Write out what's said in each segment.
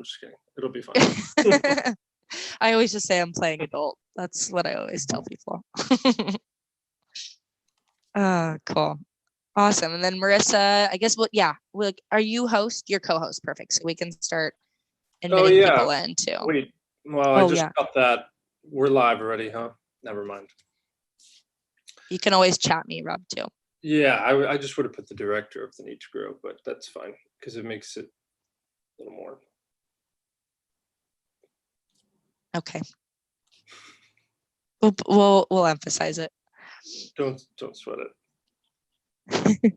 just kidding. It'll be fine. I always just say I'm playing adult. That's what I always tell people. Cool. Awesome. And then Marissa, I guess, are you host? You're co-host. Perfect. So we can start admitting people in too. Wait, well, I just got that. We're live already, huh? Never mind. You can always chat me, Rob, too. Yeah, I just would have put the director of the Need to Grow, but that's fine because it makes it a little more. Okay. We'll emphasize it. Don't sweat it.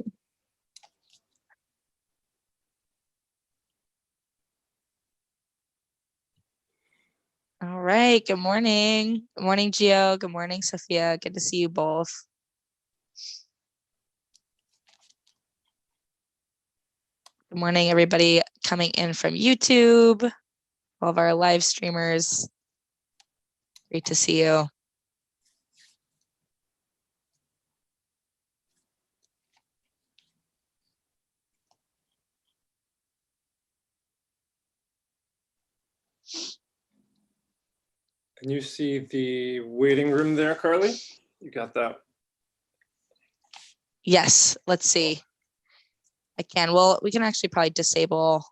All right. Good morning. Good morning, Gio. Good morning, Sophia. Good to see you both. Good morning, everybody coming in from YouTube. All of our live streamers. Great to see you. Can you see the waiting room there, Carly? You got that? Yes. Let's see. I can. Well, we can actually probably disable.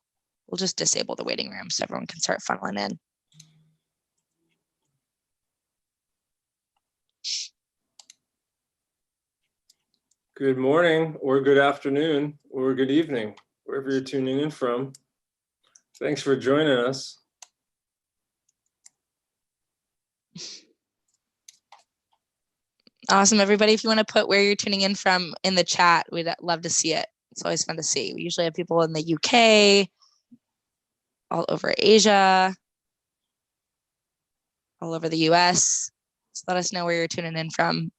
We'll just disable the waiting room so everyone can start funneling in. Good morning, or good afternoon, or good evening, wherever you're tuning in from. Thanks for joining us. Awesome, everybody. If you want to put where you're tuning in from in the chat, we'd love to see it. It's always fun to see. We usually have people in the UK, all over Asia, all over the US. So let us know where you're tuning in from.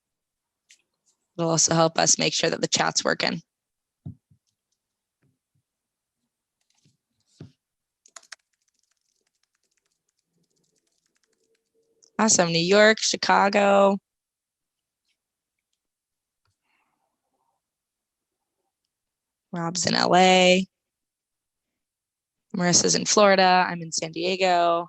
It'll also help us make sure that the chat's working. Awesome. New York, Chicago. Rob's in LA. Marissa's in Florida. I'm in San Diego.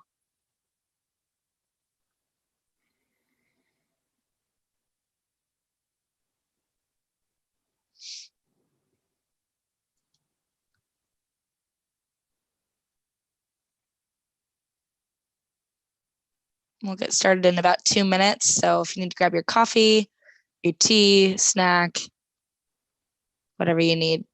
We'll get started in about 2 minutes. So if you need to grab your coffee, your tea, snack, whatever you need.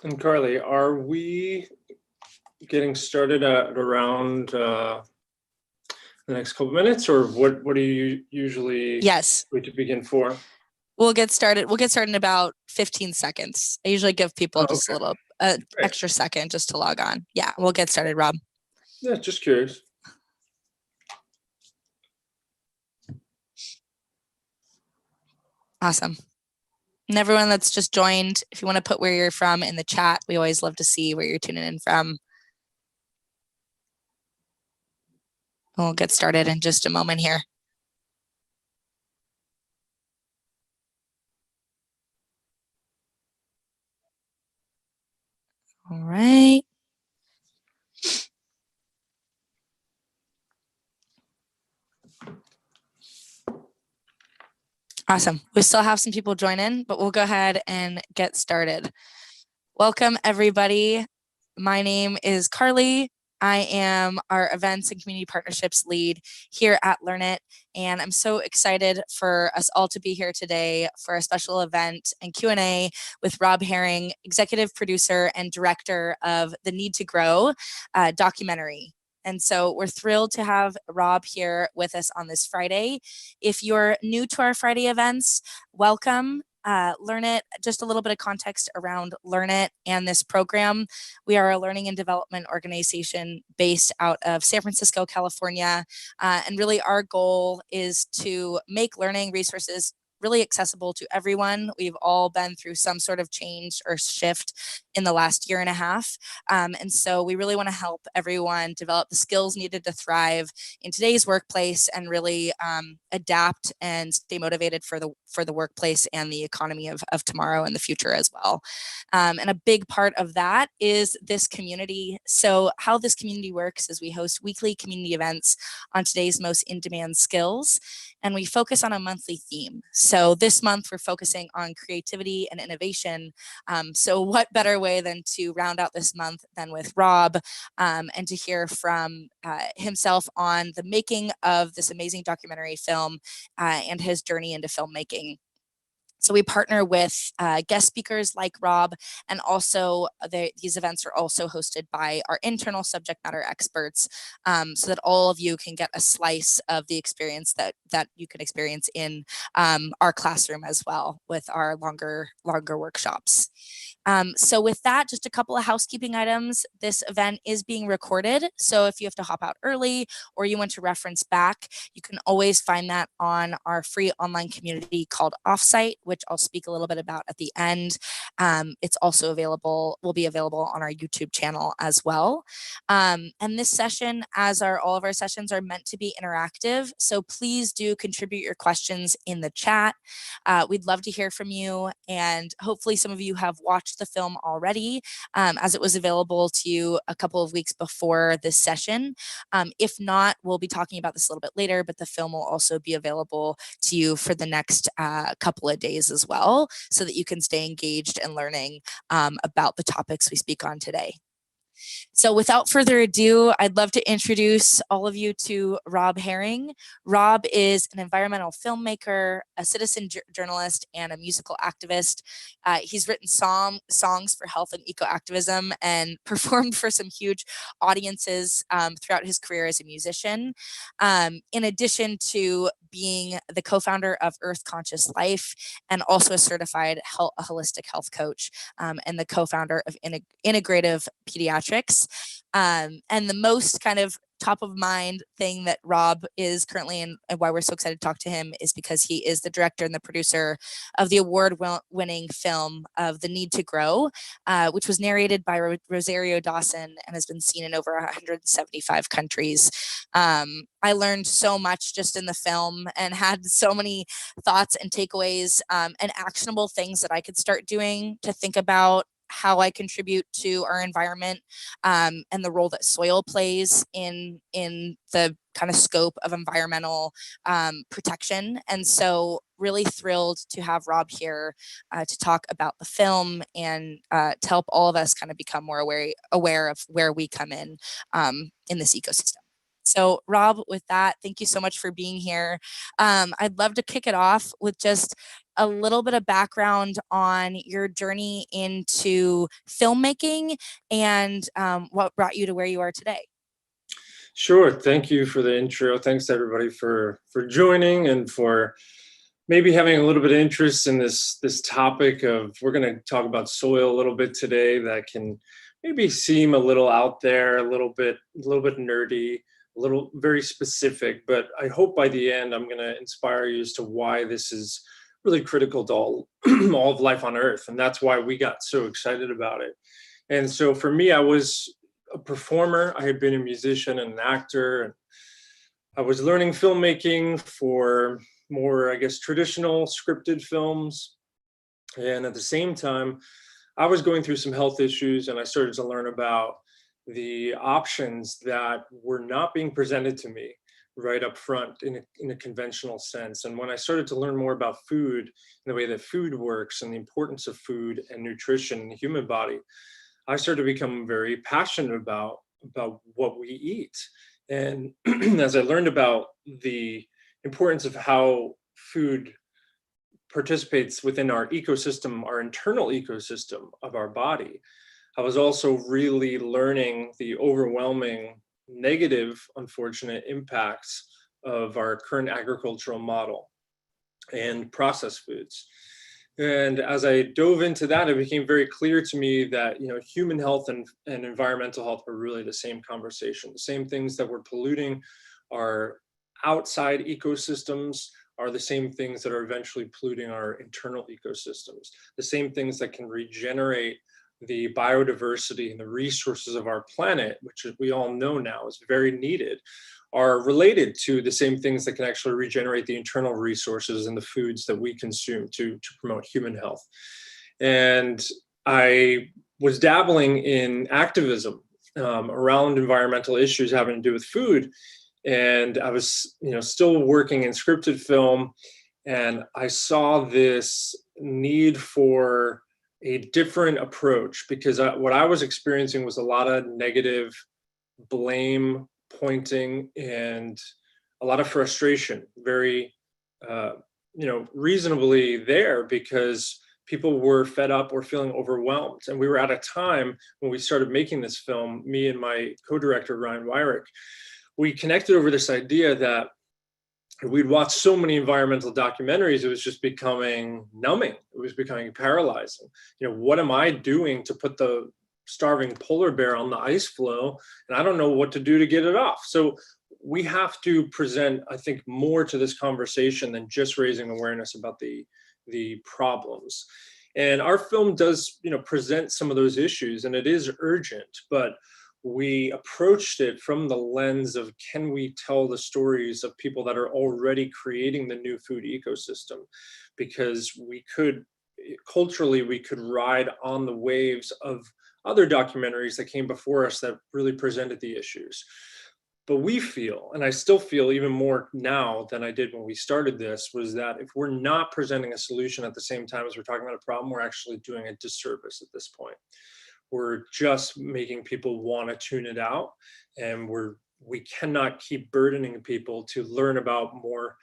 And Carly, are we getting started at around the next couple minutes, or what do you usually wait to begin for? We'll get started. We'll get started in about 15 seconds. I usually give people just a little extra second just to log on. Yeah, we'll get started, Rob. Yeah, just curious. Awesome. And everyone that's just joined, if you want to put where you're from in the chat, we always love to see where you're tuning in from. We'll get started in just a moment here. All right. Awesome. We still have some people join in, but we'll go ahead and get started. Welcome, everybody. My name is Carly. I am our events and community partnerships lead here at Learn It, and I'm so excited for us all to be here today for a special event and Q&A with Rob Herring, executive producer and director of the Need to Grow documentary. And so we're thrilled to have Rob here with us on this Friday. If you're new to our Friday events, welcome. Learn It, just a little bit of context around Learn It and this program. We are a learning and development organization based out of San Francisco, California. And really our goal is to make learning resources really accessible to everyone. We've all been through some sort of change or shift in the last year and a half. And so we really want to help everyone develop the skills needed to thrive in today's workplace and really adapt and stay motivated for the workplace and the economy of tomorrow and the future as well. And a big part of that is this community. So how this community works is we host weekly community events on today's most in-demand skills, and we focus on a monthly theme. So this month we're focusing on creativity and innovation. So what better way than to round out this month than with Rob and to hear from himself on the making of this amazing documentary film and his journey into filmmaking. So we partner with guest speakers like Rob, and also these events are also hosted by our internal subject matter experts, so that all of you can get a slice of the experience that you can experience in our classroom as well with our longer workshops. So with that, just a couple of housekeeping items. This event is being recorded, so if you have to hop out early or you want to reference back, you can always find that on our free online community called Offsite, which I'll speak a little bit about at the end. It's also will be available on our YouTube channel as well. And this session, as are all of our sessions, are meant to be interactive, so please do contribute your questions in the chat. We'd love to hear from you, and hopefully some of you have watched the film already, as it was available to you a couple of weeks before this session. If not, we'll be talking about this a little bit later, but the film will also be available to you for the next couple of days as well, so that you can stay engaged and learning about the topics we speak on today. So without further ado, I'd love to introduce all of you to Rob Herring. Rob is an environmental filmmaker, a citizen journalist, and a musical activist. He's written songs for health and eco-activism and performed for some huge audiences throughout his career as a musician. In addition to being the co-founder of Earth Conscious Life and also a certified holistic health coach, and the co-founder of Integrative Pediatrics. And the most kind of top of mind thing that Rob is currently in, and why we're so excited to talk to him, is because he is the director and the producer of the award-winning film of The Need to Grow, which was narrated by Rosario Dawson and has been seen in over 175 countries. I learned so much just in the film and had so many thoughts and takeaways and actionable things that I could start doing to think about how I contribute to our environment, and the role that soil plays in the kind of scope of environmental protection. And so really thrilled to have Rob here to talk about the film and to help all of us kind of become more aware of where we come in this ecosystem. So Rob, with that, thank you so much for being here. I'd love to kick it off with just a little bit of background on your journey into filmmaking and what brought you to where you are today. Sure. Thank you for the intro. Thanks to everybody for joining and for maybe having a little bit of interest in this topic of, we're going to talk about soil a little bit today that can maybe seem a little out there, a little bit nerdy, a little very specific, but I hope by the end I'm going to inspire you as to why this is really critical to all, all of life on Earth. And that's why we got so excited about it. And so for me, I was a performer. I had been a musician and an actor, and I was learning filmmaking for more, I guess, traditional scripted films. And at the same time, I was going through some health issues, and I started to learn about the options that were not being presented to me right up front in a conventional sense. And when I started to learn more about food and the way that food works and the importance of food and nutrition in the human body, I started to become very passionate about what we eat. And as I learned about the importance of how food participates within our ecosystem, our internal ecosystem of our body, I was also really learning the overwhelming negative, unfortunate impacts of our current agricultural model and processed foods. And as I dove into that, it became very clear to me that, human health and environmental health are really the same conversation. The same things that were polluting our outside ecosystems are the same things that are eventually polluting our internal ecosystems. The same things that can regenerate the biodiversity and the resources of our planet, which we all know now is very needed, are related to the same things that can actually regenerate the internal resources and the foods that we consume to promote human health. And I was dabbling in activism around environmental issues having to do with food. And I was, still working in scripted film, and I saw this need for a different approach because what I was experiencing was a lot of negative blame pointing and a lot of frustration, very, reasonably there, because people were fed up or feeling overwhelmed. And we were at a time when we started making this film, me and my co-director, Ryan Wyrick, we connected over this idea that we'd watched so many environmental documentaries, it was just becoming numbing. It was becoming paralyzing. What am I doing to put the starving polar bear on the ice floe? And I don't know what to do to get it off. So we have to present, I think, more to this conversation than just raising awareness about the problems. And our film does, present some of those issues, and it is urgent, but we approached it from the lens of, can we tell the stories of people that are already creating the new food ecosystem? Because culturally, we could ride on the waves of other documentaries that came before us that really presented the issues. But we feel, and I still feel even more now than I did when we started this, was that if we're not presenting a solution at the same time as we're talking about a problem, we're actually doing a disservice at this point. We're just making people want to tune it out, and we cannot keep burdening people to learn about more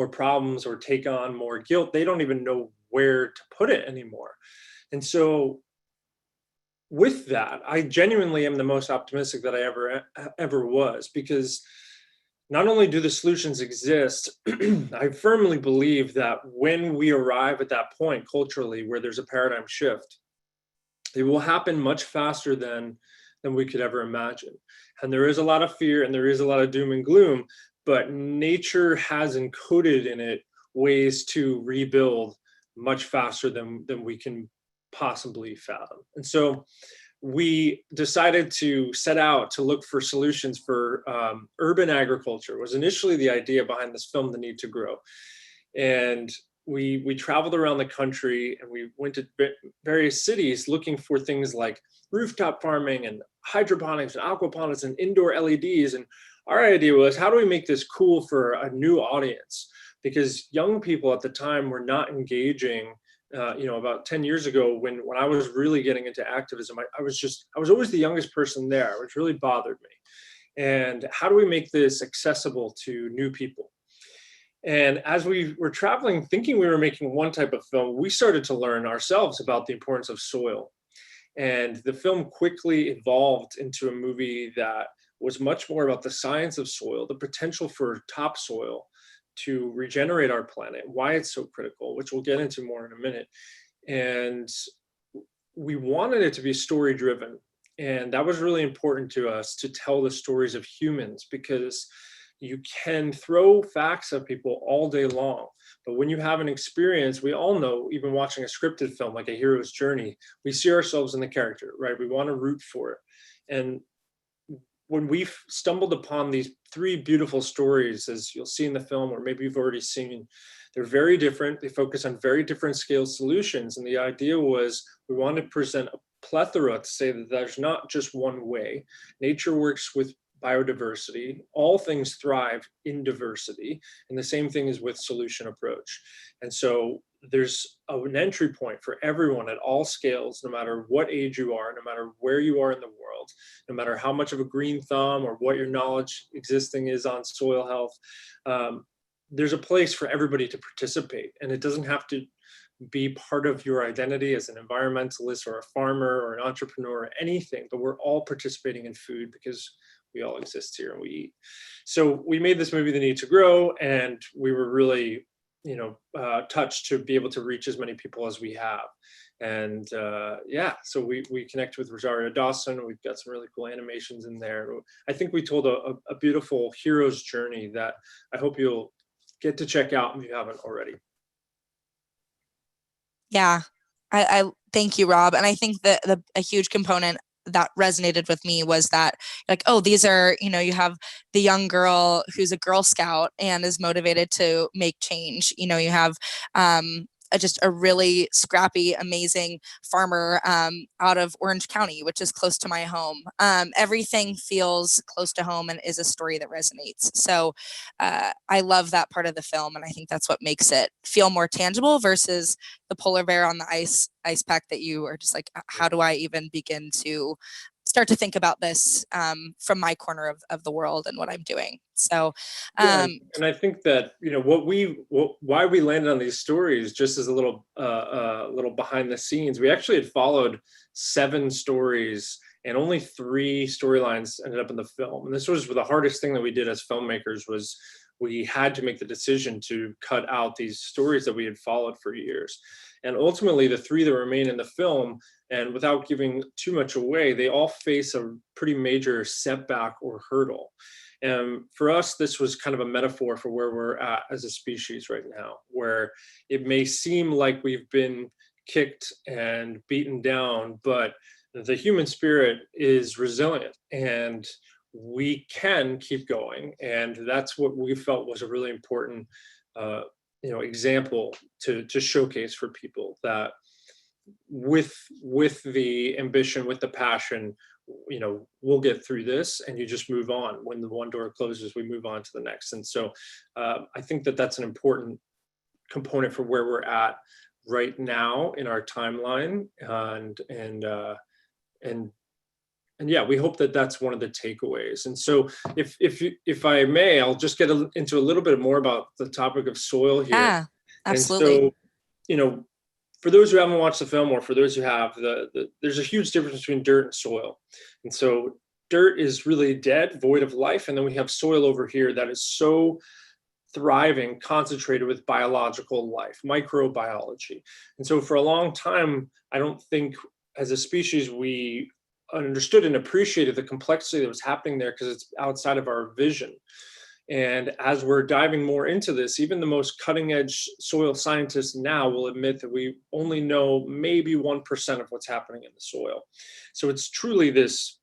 problems or take on more guilt. They don't even know where to put it anymore. And so with that, I genuinely am the most optimistic that I ever was, because not only do the solutions exist, I firmly believe that when we arrive at that point culturally where there's a paradigm shift, it will happen much faster than we could ever imagine. And there is a lot of fear and there is a lot of doom and gloom, but nature has encoded in it ways to rebuild much faster than we can possibly fathom. And so we decided to set out to look for solutions for urban agriculture. Was initially the idea behind this film, The Need to Grow. And we traveled around the country, and we went to various cities looking for things like rooftop farming and hydroponics and aquaponics and indoor LEDs. And our idea was, how do we make this cool for a new audience? Because young people at the time were not engaging. About 10 years ago, when I was really getting into activism, I was always the youngest person there, which really bothered me. And how do we make this accessible to new people? And as we were traveling, thinking we were making one type of film, we started to learn ourselves about the importance of soil. And the film quickly evolved into a movie that was much more about the science of soil, the potential for topsoil to regenerate our planet, why it's so critical, which we'll get into more in a minute. And we wanted it to be story driven. And that was really important to us, to tell the stories of humans, because you can throw facts at people all day long, but when you have an experience, we all know, even watching a scripted film like A Hero's Journey, we see ourselves in the character, right? We want to root for it. And when we've stumbled upon these three beautiful stories, as you'll see in the film, or maybe you've already seen, they're very different. They focus on very different scale solutions. And the idea was we want to present a plethora to say that there's not just one way. Nature works with biodiversity. All things thrive in diversity. And the same thing is with solution approach. And so there's an entry point for everyone at all scales, no matter what age you are, no matter where you are in the world, no matter how much of a green thumb or what your knowledge existing is on soil health. There's a place for everybody to participate, and it doesn't have to be part of your identity as an environmentalist or a farmer or an entrepreneur or anything, but we're all participating in food because we all exist here and we eat. So we made this movie, The Need to Grow, and we were really, touched to be able to reach as many people as we have. And so we connect with Rosario Dawson. We've got some really cool animations in there. I think we told a beautiful hero's journey that I hope you'll get to check out if you haven't already. Yeah, I thank you, Rob. And I think that a huge component that resonated with me was that, like, oh, these are, you have the young girl who's a Girl Scout and is motivated to make change. You have just a really scrappy, amazing farmer out of Orange County, which is close to my home. Everything feels close to home and is a story that resonates. So I love that part of the film, and I think that's what makes it feel more tangible versus the polar bear on the ice pack that you are just like, how do I even begin to start to think about this from my corner of the world and what I'm doing. So, and I think that, why we landed on these stories, just as a little behind the scenes, we actually had followed 7 stories and only 3 storylines ended up in the film. And this was the hardest thing that we did as filmmakers, was we had to make the decision to cut out these stories that we had followed for years. And ultimately, the 3 that remain in the film, and without giving too much away, they all face a pretty major setback or hurdle. And for us, this was kind of a metaphor for where we're at as a species right now, where it may seem like we've been kicked and beaten down, but the human spirit is resilient and we can keep going. And that's what we felt was a really important example to showcase for people, that with the ambition, with the passion, we'll get through this, and you just move on. When the one door closes, we move on to the next. And so I think that that's an important component for where we're at right now in our timeline. And yeah, we hope that that's one of the takeaways. And so if I may, I'll just get into a little bit more about the topic of soil here. Yeah, absolutely. And so, for those who haven't watched the film, or for those who have, there's a huge difference between dirt and soil. And so dirt is really dead, void of life. And then we have soil over here that is so thriving, concentrated with biological life, microbiology. And so for a long time, I don't think as a species, we understood and appreciated the complexity that was happening there, because it's outside of our vision. And as we're diving more into this, even the most cutting edge soil scientists now will admit that we only know maybe 1% of what's happening in the soil. So it's truly this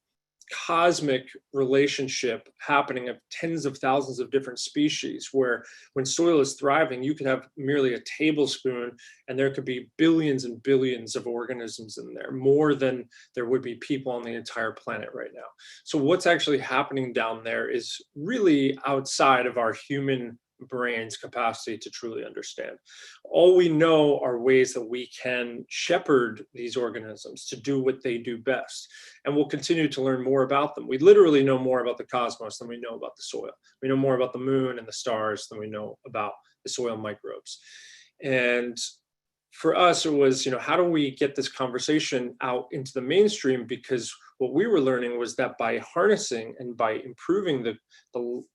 cosmic relationship happening of tens of thousands of different species, where when soil is thriving, you could have merely a tablespoon and there could be billions and billions of organisms in there, more than there would be people on the entire planet right now. So what's actually happening down there is really outside of our human brain's capacity to truly understand. All we know are ways that we can shepherd these organisms to do what they do best. And we'll continue to learn more about them. We literally know more about the cosmos than we know about the soil. We know more about the moon and the stars than we know about the soil microbes. And for us, it was, how do we get this conversation out into the mainstream? Because what we were learning was that by harnessing and by improving the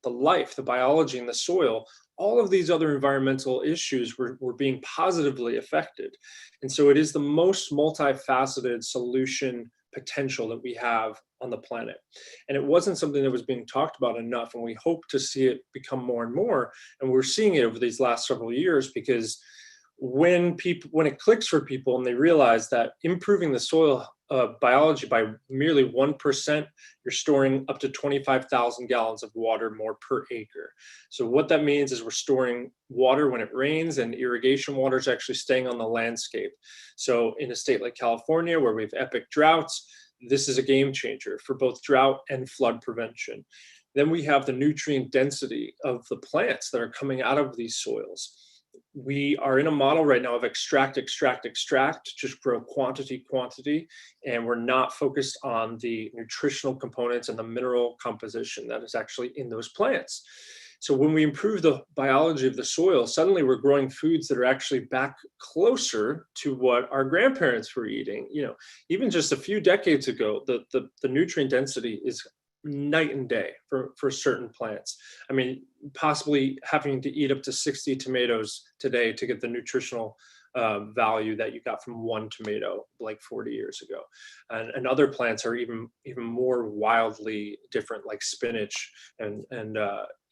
life, the biology in the soil, all of these other environmental issues were being positively affected. And so it is the most multifaceted solution potential that we have on the planet. And it wasn't something that was being talked about enough, and we hope to see it become more and more. And we're seeing it over these last several years, because when it clicks for people and they realize that improving the soil biology by merely 1%, you're storing up to 25,000 gallons of water more per acre. So what that means is we're storing water when it rains, and irrigation water is actually staying on the landscape. So in a state like California, where we have epic droughts, this is a game changer for both drought and flood prevention. Then we have the nutrient density of the plants that are coming out of these soils. We are in a model right now of extract, just grow quantity, and we're not focused on the nutritional components and the mineral composition that is actually in those plants. So when we improve the biology of the soil, suddenly we're growing foods that are actually back closer to what our grandparents were eating. Even just a few decades ago, the nutrient density is night and day for certain plants. I mean, possibly having to eat up to 60 tomatoes today to get the nutritional value that you got from one tomato like 40 years ago. And other plants are even more wildly different, like spinach. And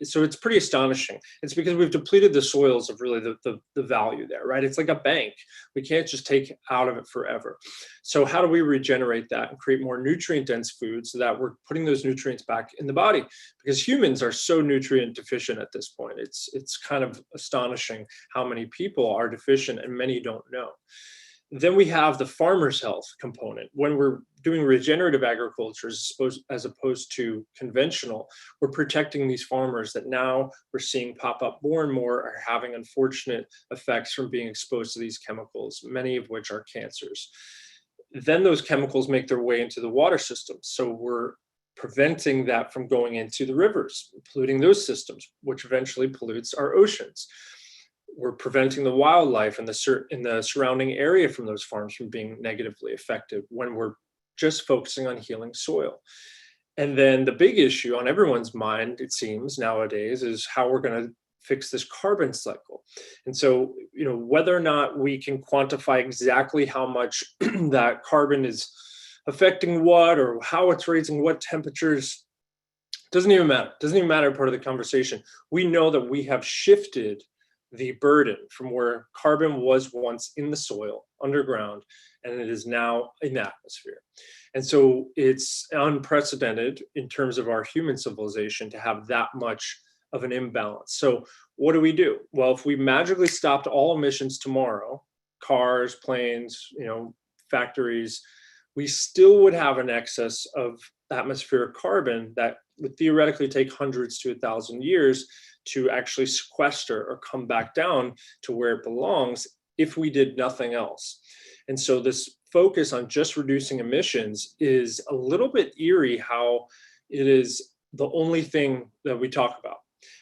so it's pretty astonishing. It's because we've depleted the soils of really the value there, right? It's like a bank. We can't just take out of it forever. So how do we regenerate that and create more nutrient dense foods so that we're putting those nutrients back in the body? Because humans are so nutrient deficient at this point. It's kind of astonishing how many people are deficient, and many don't know. Then we have the farmer's health component. When we're doing regenerative agriculture as opposed to conventional, we're protecting these farmers that now we're seeing pop up more and more are having unfortunate effects from being exposed to these chemicals, many of which are cancers. Then those chemicals make their way into the water system. So we're preventing that from going into the rivers, polluting those systems, which eventually pollutes our oceans. We're preventing the wildlife in the surrounding area from those farms from being negatively affected when we're just focusing on healing soil. And then the big issue on everyone's mind, it seems nowadays, is how we're going to fix this carbon cycle. And so, whether or not we can quantify exactly how much that carbon is affecting what, or how it's raising what temperatures, doesn't even matter part of the conversation. We know that we have shifted the burden from where carbon was once in the soil underground, and it is now in the atmosphere. And so it's unprecedented in terms of our human civilization to have that much of an imbalance. So what do? Well, if we magically stopped all emissions tomorrow, cars, planes, factories, we still would have an excess of atmospheric carbon that would theoretically take hundreds to 1,000 years to actually sequester or come back down to where it belongs if we did nothing else. And so this focus on just reducing emissions is a little bit eerie how it is the only thing that we talk about,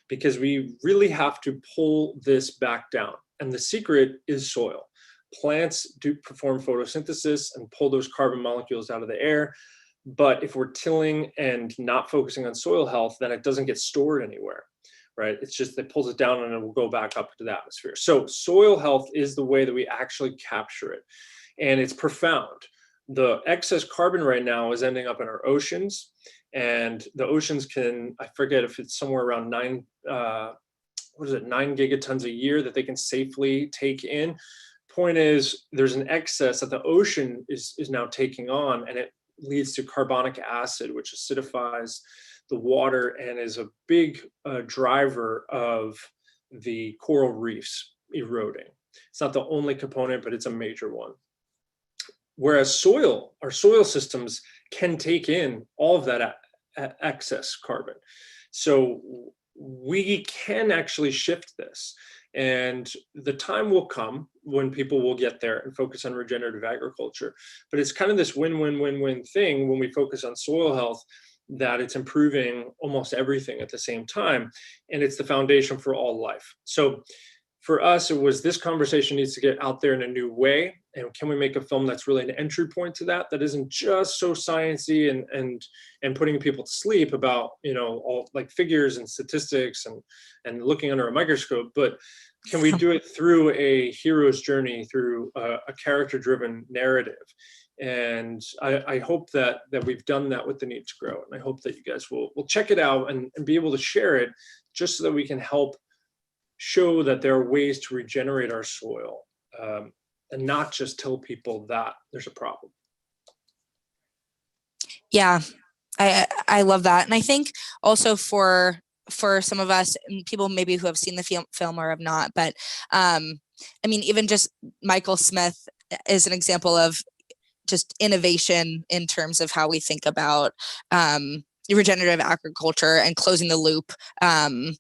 because we really have to pull this back down. And the secret is soil. Plants do perform photosynthesis and pull those carbon molecules out of the air. But if we're tilling and not focusing on soil health, then it doesn't get stored anywhere, right? It's just that it pulls it down and it will go back up to the atmosphere. So soil health is the way that we actually capture it. And it's profound. The excess carbon right now is ending up in our oceans, and the oceans can, I forget if it's somewhere around 9 gigatons a year that they can safely take in. Point is, there's an excess that the ocean is now taking on, and it leads to carbonic acid, which acidifies the water and is a big driver of the coral reefs eroding. It's not the only component, but it's a major one. Whereas our soil systems can take in all of that excess carbon. So we can actually shift this. And the time will come when people will get there and focus on regenerative agriculture. But it's kind of this win-win-win-win thing when we focus on soil health, that it's improving almost everything at the same time. And it's the foundation for all life. So for us, it was this conversation needs to get out there in a new way. And can we make a film that's really an entry point to that isn't just so sciencey and putting people to sleep about, all like figures and statistics and looking under a microscope, but can we do it through a hero's journey, through a character-driven narrative? And I hope that we've done that with the Need to Grow. And I hope that you guys will check it out and be able to share it, just so that we can help show that there are ways to regenerate our soil, and not just tell people that there's a problem. Yeah, I love that. And I think also for some of us, and people maybe who have seen the film or have not, but I mean, even just Michael Smith is an example of just innovation in terms of how we think about regenerative agriculture and closing the loop, and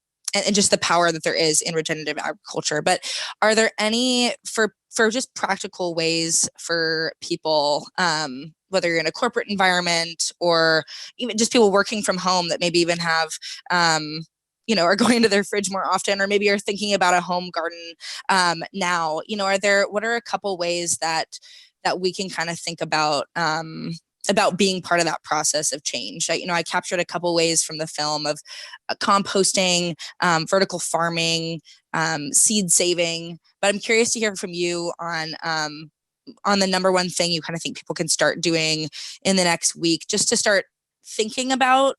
just the power that there is in regenerative agriculture. But are there any, for just practical ways for people, whether you're in a corporate environment or even just people working from home that maybe even have, are going into their fridge more often, or maybe are thinking about a home garden now, what are a couple ways that we can kind of think about being part of that process of change? I captured a couple ways from the film of composting, vertical farming, seed saving, but I'm curious to hear from you on the number one thing you kind of think people can start doing in the next week, just to start thinking about,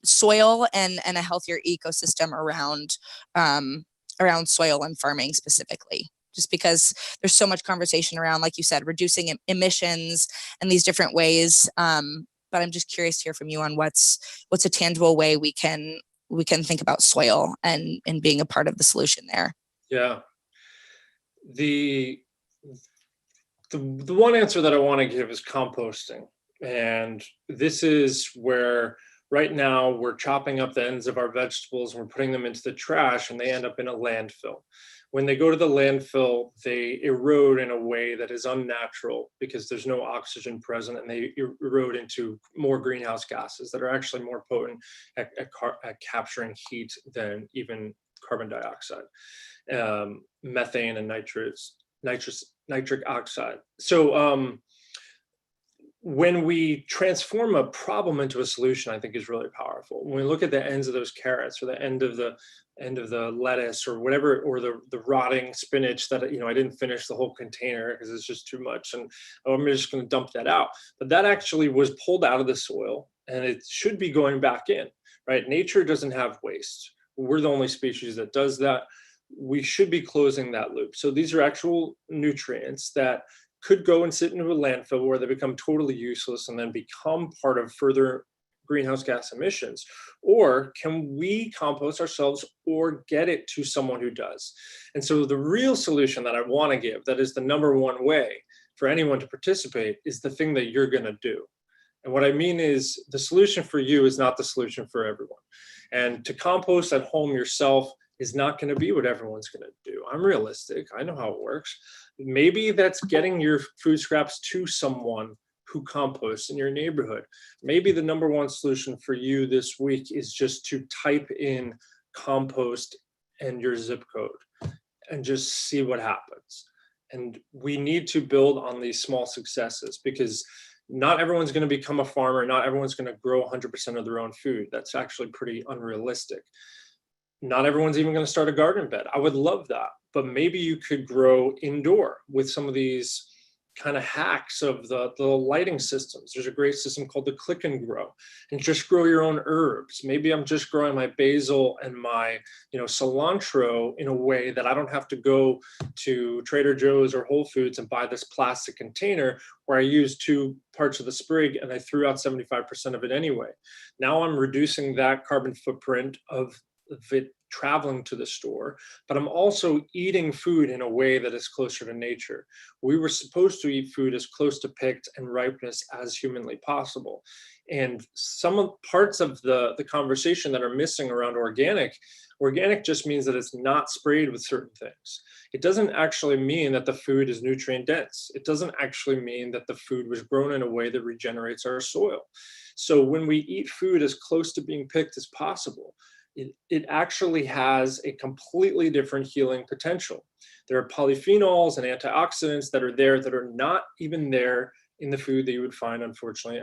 soil and a healthier ecosystem around soil and farming specifically. Just because there's so much conversation around, like you said, reducing emissions and these different ways. But I'm just curious to hear from you on what's a tangible way we can think about soil and being a part of the solution there. Yeah. The one answer that I want to give is composting. And this is where right now we're chopping up the ends of our vegetables and we're putting them into the trash, and they end up in a landfill. When they go to the landfill, they erode in a way that is unnatural because there's no oxygen present, and they erode into more greenhouse gases that are actually more potent at capturing heat than even carbon dioxide, methane, and nitric oxide. So when we transform a problem into a solution, I think is really powerful. When we look at the ends of those carrots, or the end of the lettuce, or whatever, or the rotting spinach that, I didn't finish the whole container because it's just too much, and I'm just going to dump that out. But that actually was pulled out of the soil, and it should be going back in, right? Nature doesn't have waste. We're the only species that does that. We should be closing that loop. So these are actual nutrients that could go and sit into a landfill where they become totally useless and then become part of further greenhouse gas emissions. Or can we compost ourselves or get it to someone who does? And so the real solution that I want to give, that is the number one way for anyone to participate, is the thing that you're going to do. And what I mean is, the solution for you is not the solution for everyone. And to compost at home yourself is not going to be what everyone's going to do. I'm realistic. I know how it works. Maybe that's getting your food scraps to someone who composts in your neighborhood. Maybe the number one solution for you this week is just to type in compost and your zip code and just see what happens. And we need to build on these small successes, because not everyone's going to become a farmer. Not everyone's going to grow 100% of their own food. That's actually pretty unrealistic. Not everyone's even going to start a garden bed. I would love that. But maybe you could grow indoor with some of these kind of hacks of the lighting systems. There's a great system called the Click and Grow, and just grow your own herbs. Maybe I'm just growing my basil and my cilantro in a way that I don't have to go to Trader Joe's or Whole Foods and buy this plastic container where I used 2 parts of the sprig and I threw out 75% of it anyway. Now I'm reducing that carbon footprint of it traveling to the store, but I'm also eating food in a way that is closer to nature. We were supposed to eat food as close to picked and ripeness as humanly possible. And some of parts of the conversation that are missing around organic just means that it's not sprayed with certain things. It doesn't actually mean that the food is nutrient dense. It doesn't actually mean that the food was grown in a way that regenerates our soil. So when we eat food as close to being picked as possible, it actually has a completely different healing potential. There are polyphenols and antioxidants that are there that are not even there in the food that you would find, unfortunately,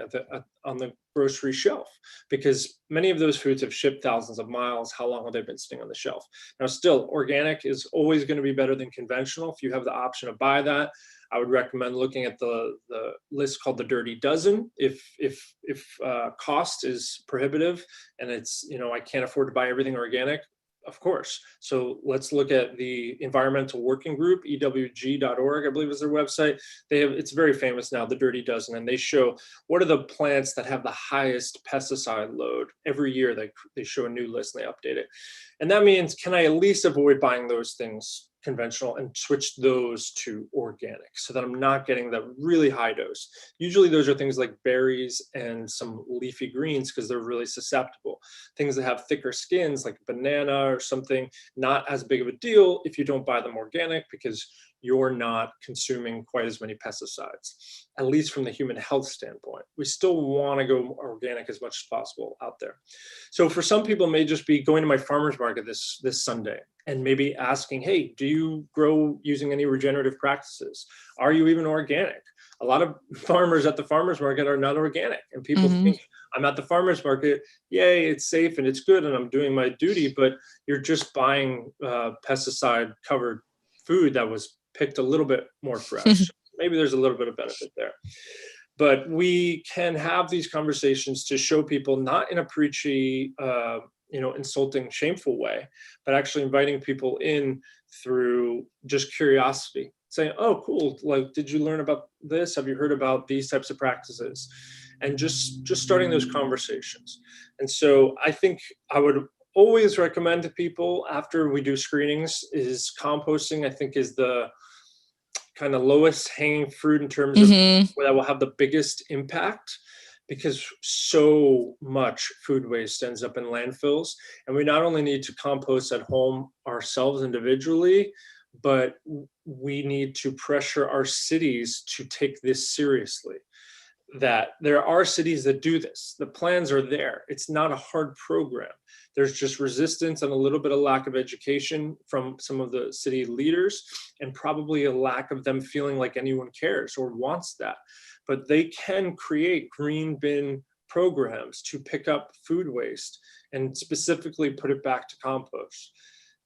on the grocery shelf, because many of those foods have shipped thousands of miles. How long have they been sitting on the shelf? Now, still, organic is always going to be better than conventional. If you have the option to buy that, I would recommend looking at the list called the Dirty Dozen. If cost is prohibitive and it's, I can't afford to buy everything organic, of course. So let's look at the Environmental Working Group, ewg.org, I believe is their website. It's very famous now, the Dirty Dozen, and they show what are the plants that have the highest pesticide load. Every year they show a new list and they update it. And that means, can I at least avoid buying those things conventional and switch those to organic so that I'm not getting the really high dose? Usually those are things like berries and some leafy greens because they're really susceptible. Things that have thicker skins like banana or something, not as big of a deal if you don't buy them organic because you're not consuming quite as many pesticides, at least from the human health standpoint. We still want to go organic as much as possible out there. So for some people, it may just be going to my farmer's market this Sunday and maybe asking, hey, do you grow using any regenerative practices? Are you even organic? A lot of farmers at the farmer's market are not organic, and people think I'm at the farmer's market, yay, it's safe and it's good and I'm doing my duty, but you're just buying pesticide covered food that was picked a little bit more fresh. Maybe there's a little bit of benefit there. But we can have these conversations to show people, not in a preachy, insulting, shameful way, but actually inviting people in through just curiosity, saying, oh, cool, like, did you learn about this? Have you heard about these types of practices? And just starting those conversations. And so I think I would always recommend to people after we do screenings is composting, I think, is the kind of lowest hanging fruit in terms of where that will have the biggest impact, because so much food waste ends up in landfills. And we not only need to compost at home ourselves individually, but we need to pressure our cities to take this seriously. That there are cities that do this. The plans are there. It's not a hard program. There's just resistance and a little bit of lack of education from some of the city leaders, and probably a lack of them feeling like anyone cares or wants that. But they can create green bin programs to pick up food waste and specifically put it back to compost.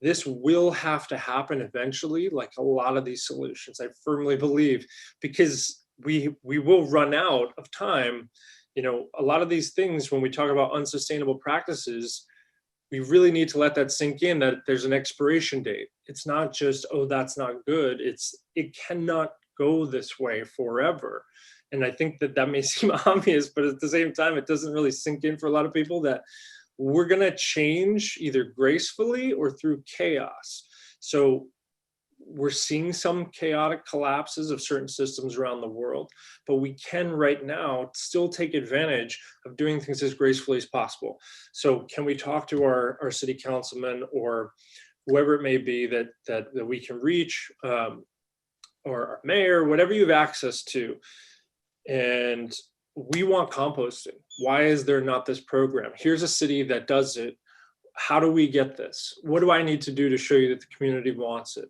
This will have to happen eventually, like a lot of these solutions, I firmly believe, because we will run out of time. A lot of these things, when we talk about unsustainable practices, we really need to let that sink in, that there's an expiration date. It's not just, oh, that's not good. It cannot go this way forever. And I think that may seem obvious, but at the same time, it doesn't really sink in for a lot of people that we're going to change either gracefully or through chaos. So we're seeing some chaotic collapses of certain systems around the world, but we can right now still take advantage of doing things as gracefully as possible. So can we talk to our city councilman or whoever it may be that we can reach, or our mayor, whatever you have access to, and we want composting. Why is there not this program? Here's a city that does it. How do we get this? What do I need to do to show you that the community wants it?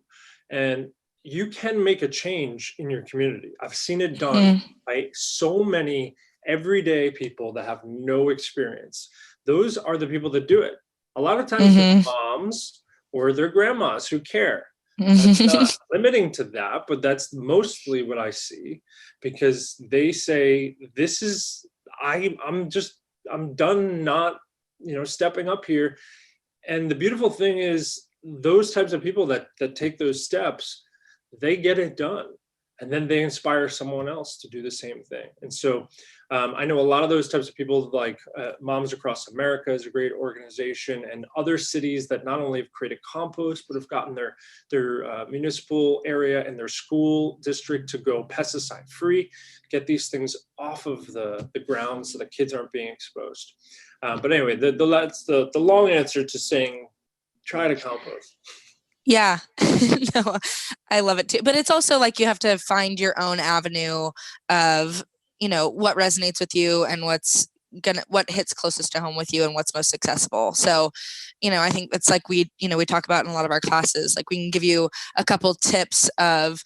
And you can make a change in your community. I've seen it done by so many everyday people that have no experience. Those are the people that do it. A lot of times they're moms or their grandmas who care. That's not limiting to that, but that's mostly what I see, because they say, I'm done not, stepping up here. And the beautiful thing is, those types of people that take those steps, they get it done, and then they inspire someone else to do the same thing. And so I know a lot of those types of people, like Moms Across America is a great organization, and other cities that not only have created compost, but have gotten their municipal area and their school district to go pesticide free, get these things off of the ground so that kids aren't being exposed. But anyway, that's the long answer to saying, try to compost. Yeah, no, I love it too. But it's also like you have to find your own avenue of, what resonates with you and what hits closest to home with you and what's most accessible. So, I think it's like we talk about in a lot of our classes, like we can give you a couple tips of,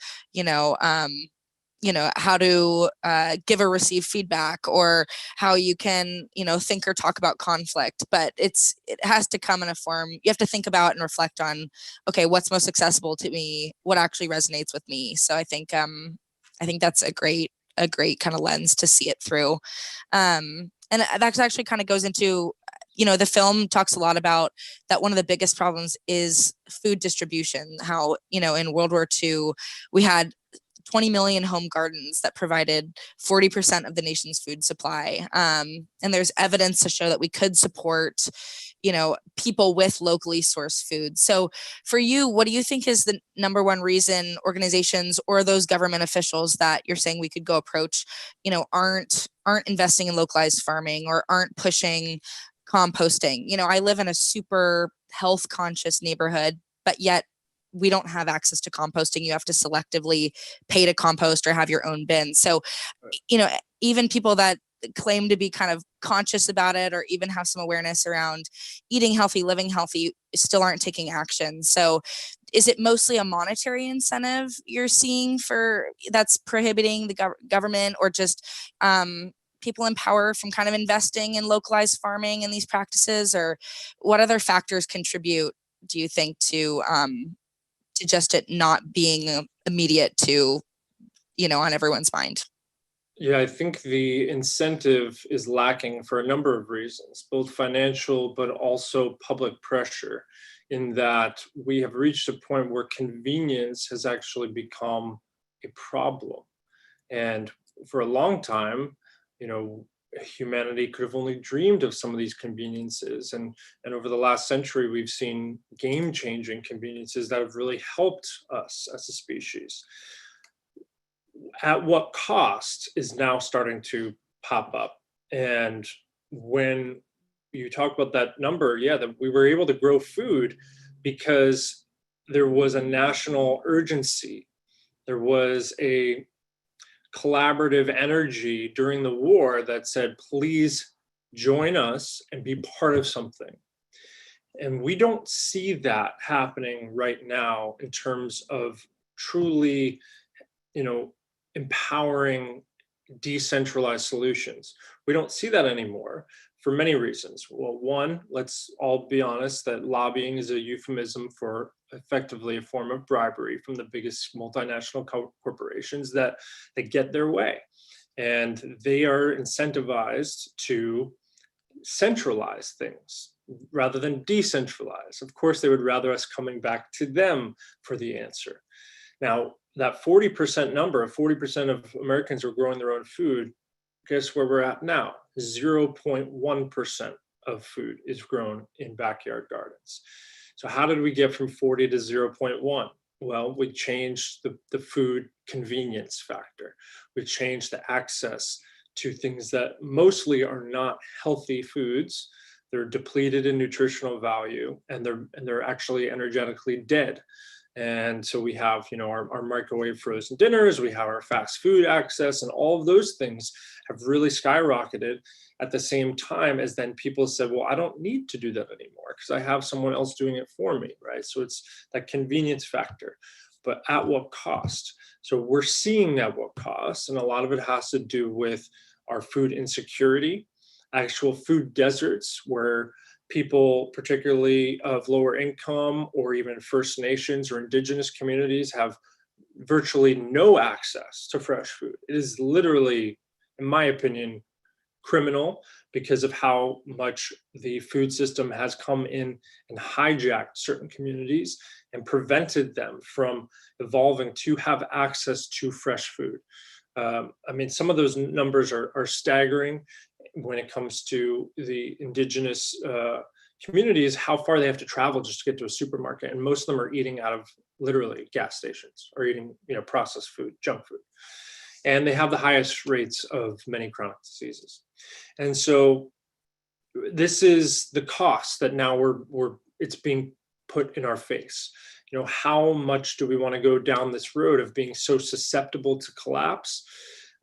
how to give or receive feedback, or how you can, think or talk about conflict. But it has to come in a form. You have to think about and reflect on, okay, what's most accessible to me, what actually resonates with me. So I think, I think that's a great kind of lens to see it through. And that actually kind of goes into, the film talks a lot about that one of the biggest problems is food distribution, how, in World War II, we had 20 million home gardens that provided 40% of the nation's food supply. And there's evidence to show that we could support, people with locally sourced food. So for you, what do you think is the number one reason organizations or those government officials that you're saying we could go approach, aren't investing in localized farming or aren't pushing composting? I live in a super health conscious neighborhood, but yet we don't have access to composting. You have to selectively pay to compost or have your own bin. So, even people that claim to be kind of conscious about it or even have some awareness around eating healthy, living healthy, still aren't taking action. So is it mostly a monetary incentive you're seeing for that's prohibiting the government, or just people in power from kind of investing in localized farming and these practices? Or what other factors contribute, do you think, to just it not being immediate to, on everyone's mind? Yeah, I think the incentive is lacking for a number of reasons, both financial, but also public pressure, in that we have reached a point where convenience has actually become a problem. And for a long time, humanity could have only dreamed of some of these conveniences. And over the last century, we've seen game-changing conveniences that have really helped us as a species. At what cost is now starting to pop up. And when you talk about that number, yeah, that we were able to grow food because there was a national urgency. There was a collaborative energy during the war that said, please join us and be part of something. And we don't see that happening right now in terms of truly, empowering decentralized solutions. We don't see that anymore for many reasons. Well, one, let's all be honest that lobbying is a euphemism for effectively a form of bribery from the biggest multinational corporations that get their way. And they are incentivized to centralize things rather than decentralize. Of course, they would rather us coming back to them for the answer. Now, that 40% number of 40% of Americans are growing their own food, guess where we're at now? 0.1% of food is grown in backyard gardens. So how did we get from 40 to 0.1? Well, we changed the food convenience factor. We changed the access to things that mostly are not healthy foods. They're depleted in nutritional value, and they're actually energetically dead. And so we have, our microwave frozen dinners, we have our fast food access, and all of those things have really skyrocketed at the same time as then people said, well, I don't need to do that anymore because I have someone else doing it for me, right? So it's that convenience factor, but at what cost? So we're seeing at what cost, and a lot of it has to do with our food insecurity, actual food deserts where people, particularly of lower income or even First Nations or indigenous communities, have virtually no access to fresh food. It is literally, in my opinion, criminal because of how much the food system has come in and hijacked certain communities and prevented them from evolving to have access to fresh food. Some of those numbers are staggering when it comes to the indigenous communities, how far they have to travel just to get to a supermarket. And most of them are eating out of literally gas stations or eating, processed food, junk food. And they have the highest rates of many chronic diseases. And so this is the cost that now it's being put in our face. How much do we want to go down this road of being so susceptible to collapse?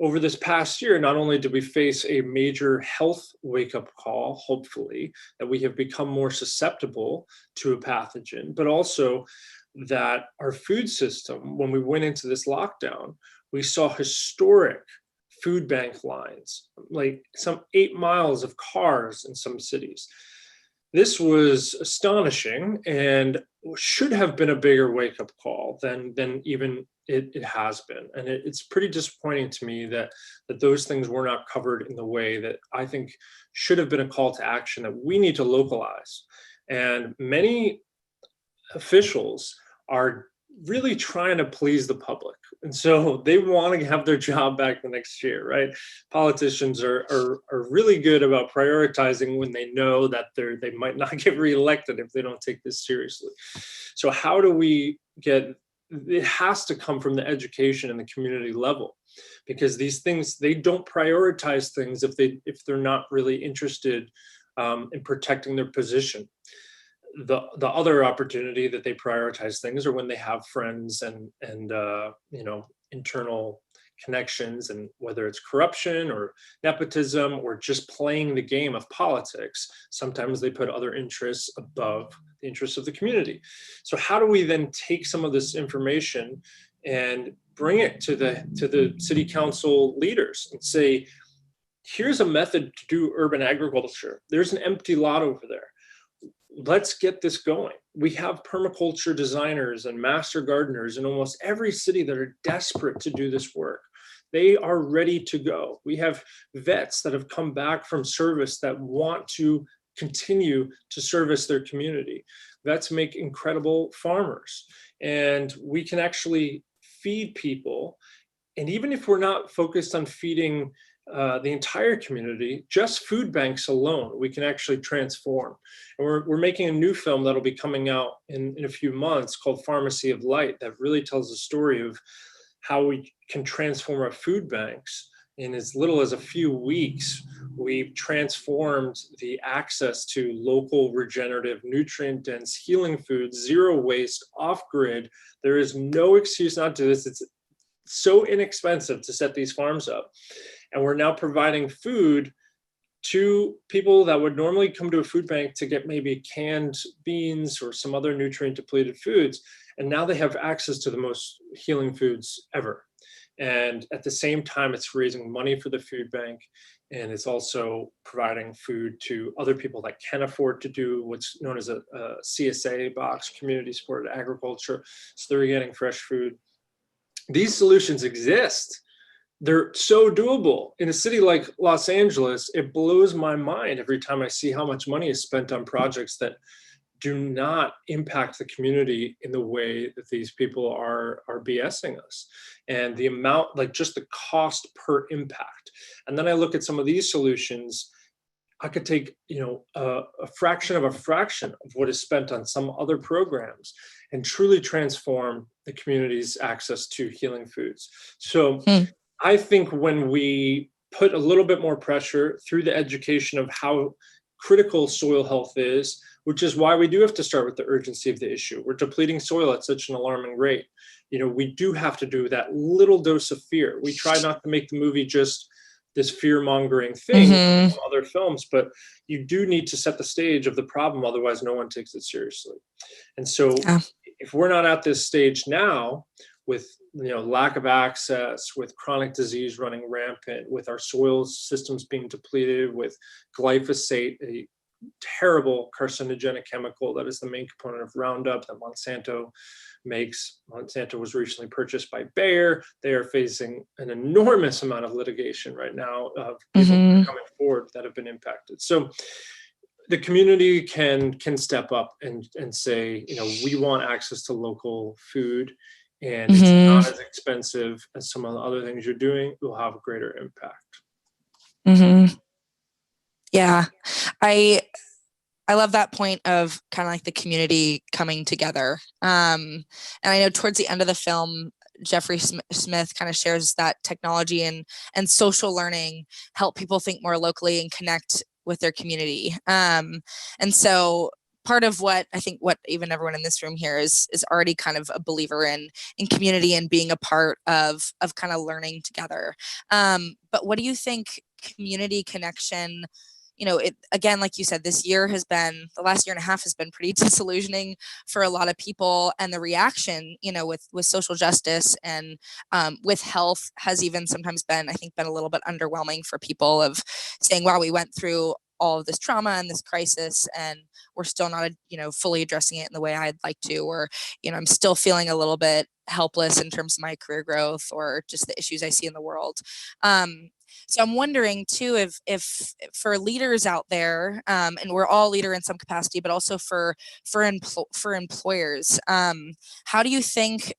Over this past year, not only did we face a major health wake-up call, hopefully, that we have become more susceptible to a pathogen, but also that our food system, when we went into this lockdown, we saw historic food bank lines, like some 8 miles of cars in some cities. This was astonishing and should have been a bigger wake-up call than even it has been. And it's pretty disappointing to me that those things were not covered in the way that I think should have been a call to action that we need to localize. And many officials are really trying to please the public. And so they want to have their job back the next year, right? Politicians are really good about prioritizing when they know that they might not get reelected if they don't take this seriously. So how do we get, it has to come from the education and the community level, because these things, they don't prioritize things if they're not really interested in protecting their position. The other opportunity that they prioritize things are when they have friends and internal connections, and whether it's corruption or nepotism or just playing the game of politics, sometimes they put other interests above the interests of the community. So how do we then take some of this information and bring it to the city council leaders and say, here's a method to do urban agriculture. There's an empty lot over there. Let's get this going. We have permaculture designers and master gardeners in almost every city that are desperate to do this work. They are ready to go. We have vets that have come back from service that want to continue to service their community. Vets make incredible farmers, and we can actually feed people. And even if we're not focused on feeding the entire community, just food banks alone, we can actually transform. And we're making a new film that'll be coming out in a few months called Pharmacy of Light, that really tells the story of how we can transform our food banks. In as little as a few weeks, we've transformed the access to local, regenerative, nutrient-dense, healing foods, zero waste, off-grid. There is no excuse not to do this. It's so inexpensive to set these farms up. And we're now providing food to people that would normally come to a food bank to get maybe canned beans or some other nutrient depleted foods. And now they have access to the most healing foods ever. And at the same time, it's raising money for the food bank. And it's also providing food to other people that can afford to do what's known as a CSA box, community supported agriculture. So they're getting fresh food. These solutions exist. They're so doable. In a city like Los Angeles, it blows my mind every time I see how much money is spent on projects that do not impact the community in the way that these people are BSing us. And the amount, like just the cost per impact. And then I look at some of these solutions, I could take, a fraction of what is spent on some other programs and truly transform the community's access to healing foods. So I think when we put a little bit more pressure through the education of how critical soil health is, which is why we do have to start with the urgency of the issue. We're depleting soil at such an alarming rate. We do have to do that little dose of fear. We try not to make the movie just this fear-mongering thing from other films, but you do need to set the stage of the problem, otherwise no one takes it seriously. And so if we're not at this stage now, with lack of access, with chronic disease running rampant, with our soil systems being depleted, with glyphosate, a terrible carcinogenic chemical that is the main component of Roundup that Monsanto makes. Monsanto was recently purchased by Bayer. They are facing an enormous amount of litigation right now of people coming forward that have been impacted. So the community can step up and say, we want access to local food, and it's not as expensive as some of the other things you're doing. It will have a greater impact. Yeah, I love that point of kind of like the community coming together. And I know towards the end of the film, Jeffrey Smith kind of shares that technology and social learning help people think more locally and connect with their community. And so part of what I think what even everyone in this room here is already kind of a believer in community and being a part of kind of learning together. But what do you think community connection, again, like you said, the last year and a half has been pretty disillusioning for a lot of people. And the reaction, with social justice and with health has even sometimes been a little bit underwhelming for people, of saying, wow, we went through all of this trauma and this crisis, and we're still not, fully addressing it in the way I'd like to, or, I'm still feeling a little bit helpless in terms of my career growth or just the issues I see in the world. So I'm wondering too, if for leaders out there, and we're all leader in some capacity, but also for employers, how do you think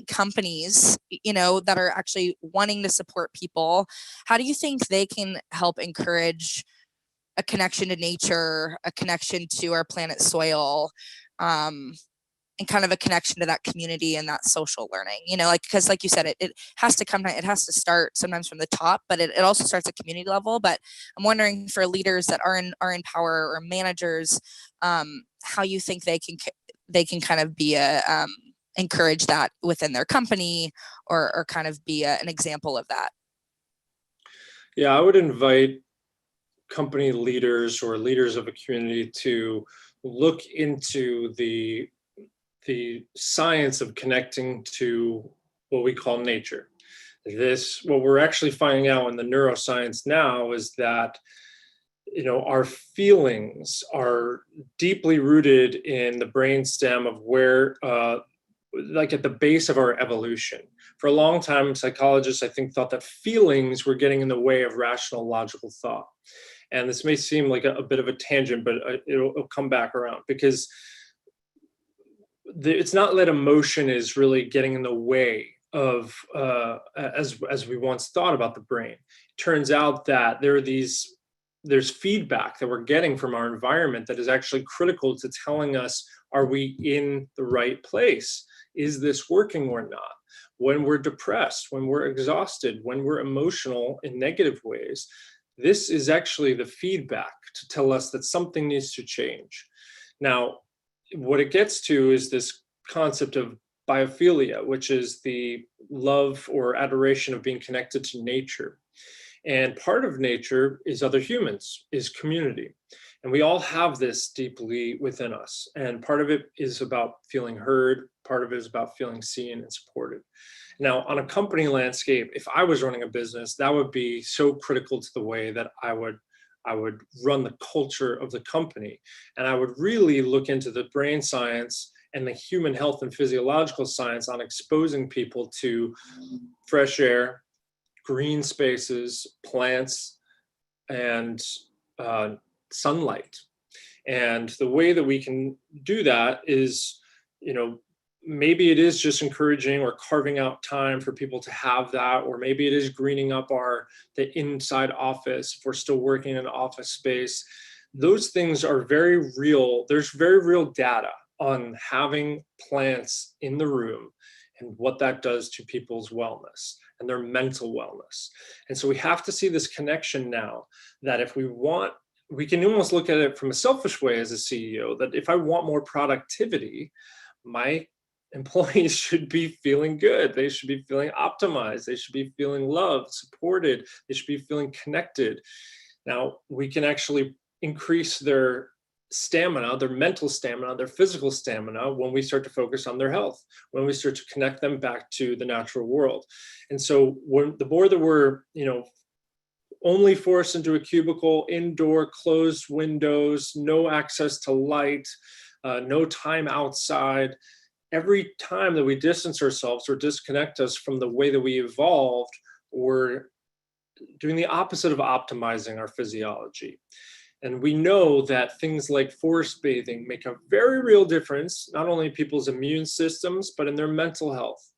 companies, that are actually wanting to support people, how do you think they can help encourage a connection to nature, a connection to our planet soil, and kind of a connection to that community and that social learning, because like you said, it has to start sometimes from the top, but it also starts at community level. But I'm wondering, for leaders that are in power, or managers, how you think they can kind of be encourage that within their company, or kind of be an example of that. Yeah, I would invite company leaders or leaders of a community to look into the science of connecting to what we call nature. What we're actually finding out in the neuroscience now is that, our feelings are deeply rooted in the brainstem of where, like at the base of our evolution. For a long time, psychologists, I think, thought that feelings were getting in the way of rational, logical thought. And this may seem like a bit of a tangent, but it'll come back around, because it's not that emotion is really getting in the way of, as we once thought about the brain. It turns out that there's feedback that we're getting from our environment that is actually critical to telling us, are we in the right place? Is this working or not? When we're depressed, when we're exhausted, when we're emotional in negative ways, this is actually the feedback to tell us that something needs to change. Now, what it gets to is this concept of biophilia, which is the love or adoration of being connected to nature. And part of nature is other humans, is community. And we all have this deeply within us. And part of it is about feeling heard. Part of it is about feeling seen and supported. Now, on a company landscape, if I was running a business, that would be so critical to the way that I would run the culture of the company. And I would really look into the brain science and the human health and physiological science on exposing people to fresh air, green spaces, plants, and sunlight. And the way that we can do that is, maybe it is just encouraging or carving out time for people to have that, or maybe it is greening up the inside office if we're still working in an office space. Those things are very real. There's very real data on having plants in the room and what that does to people's wellness and their mental wellness. And so we have to see this connection now, that if we can almost look at it from a selfish way as a CEO, that if I want more productivity, my employees should be feeling good. They should be feeling optimized. They should be feeling loved, supported. They should be feeling connected. Now, we can actually increase their stamina, their mental stamina, their physical stamina, when we start to focus on their health, when we start to connect them back to the natural world. And so when the more that we're, only forced into a cubicle, indoor, closed windows, no access to light, no time outside, every time that we distance ourselves or disconnect us from the way that we evolved, we're doing the opposite of optimizing our physiology. And we know that things like forest bathing make a very real difference, not only in people's immune systems, but in their mental health.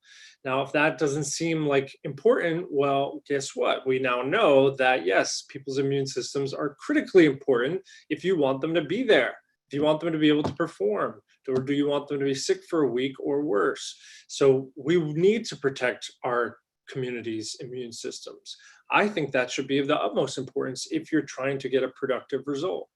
Now, if that doesn't seem like important, well, guess what? We now know that, yes, people's immune systems are critically important if you want them to be there, if you want them to be able to perform, or do you want them to be sick for a week or worse? So we need to protect our community's immune systems. I think that should be of the utmost importance if you're trying to get a productive result.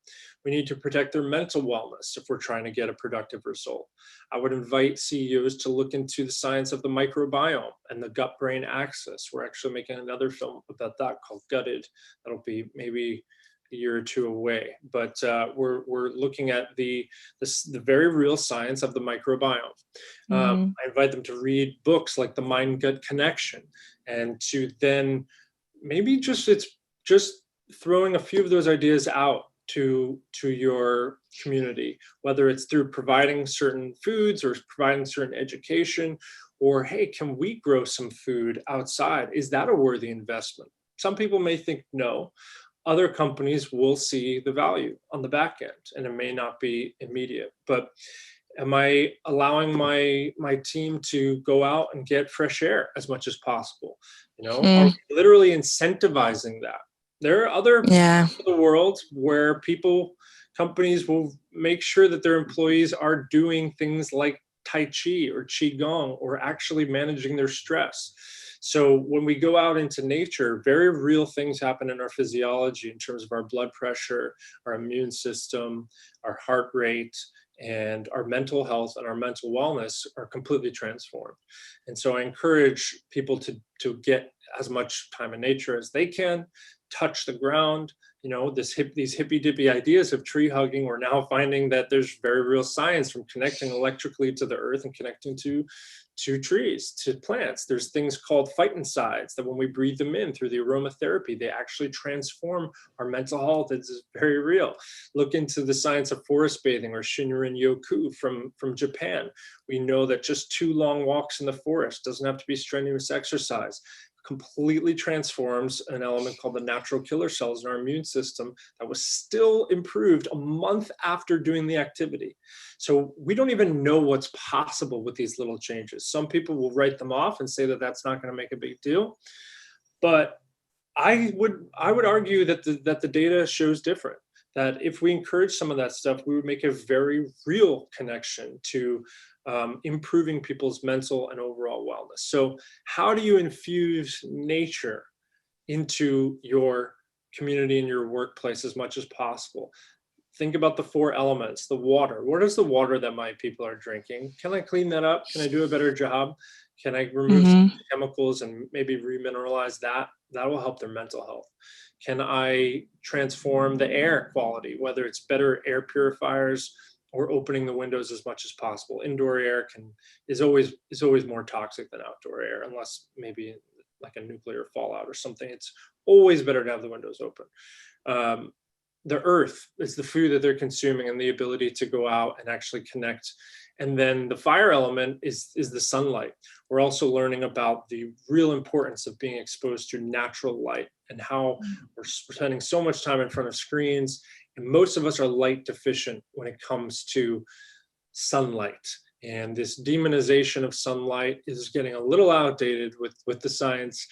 We need to protect their mental wellness if we're trying to get a productive result. I would invite CEOs to look into the science of the microbiome and the gut-brain axis. We're actually making another film about that called Gutted. That'll be maybe a year or two away. But we're looking at the very real science of the microbiome. I invite them to read books like The Mind-Gut Connection, and to then maybe it's just throwing a few of those ideas out to your community, whether it's through providing certain foods or providing certain education, or hey, can we grow some food outside? Is that a worthy investment? Some people may think no. Other companies will see the value on the back end, and it may not be immediate. But am I allowing my team to go out and get fresh air as much as possible? Are we literally incentivizing that? There are other parts of the world where companies will make sure that their employees are doing things like Tai Chi or Qigong, or actually managing their stress. So when we go out into nature, very real things happen in our physiology in terms of our blood pressure, our immune system, our heart rate, and our mental health and our mental wellness are completely transformed. And so I encourage people to get as much time in nature as they can, touch the ground. These hippy dippy ideas of tree hugging, we're now finding that there's very real science from connecting electrically to the earth and connecting to trees, to plants. There's things called phytoncides that when we breathe them in through the aromatherapy, they actually transform our mental health. It's very real. Look into the science of forest bathing or Shinrin Yoku from Japan. We know that just 2 long walks in the forest, doesn't have to be strenuous exercise, completely transforms an element called the natural killer cells in our immune system that was still improved a month after doing the activity. So we don't even know what's possible with these little changes. Some people will write them off and say that that's not going to make a big deal. But I would argue that the data shows different, that if we encourage some of that stuff, we would make a very real connection to improving people's mental and overall wellness. So how do you infuse nature into your community and your workplace as much as possible? Think about the 4 elements, the water. What is the water that my people are drinking? Can I clean that up? Can I do a better job? Can I remove some chemicals and maybe remineralize that? That will help their mental health. Can I transform the air quality, whether it's better air purifiers or opening the windows as much as possible? Indoor air is always more toxic than outdoor air, unless maybe like a nuclear fallout or something. It's always better to have the windows open. The earth is the food that they're consuming and the ability to go out and actually connect. And then the fire element is the sunlight. We're also learning about the real importance of being exposed to natural light and how we're spending so much time in front of screens. And most of us are light deficient when it comes to sunlight. And this demonization of sunlight is getting a little outdated with the science.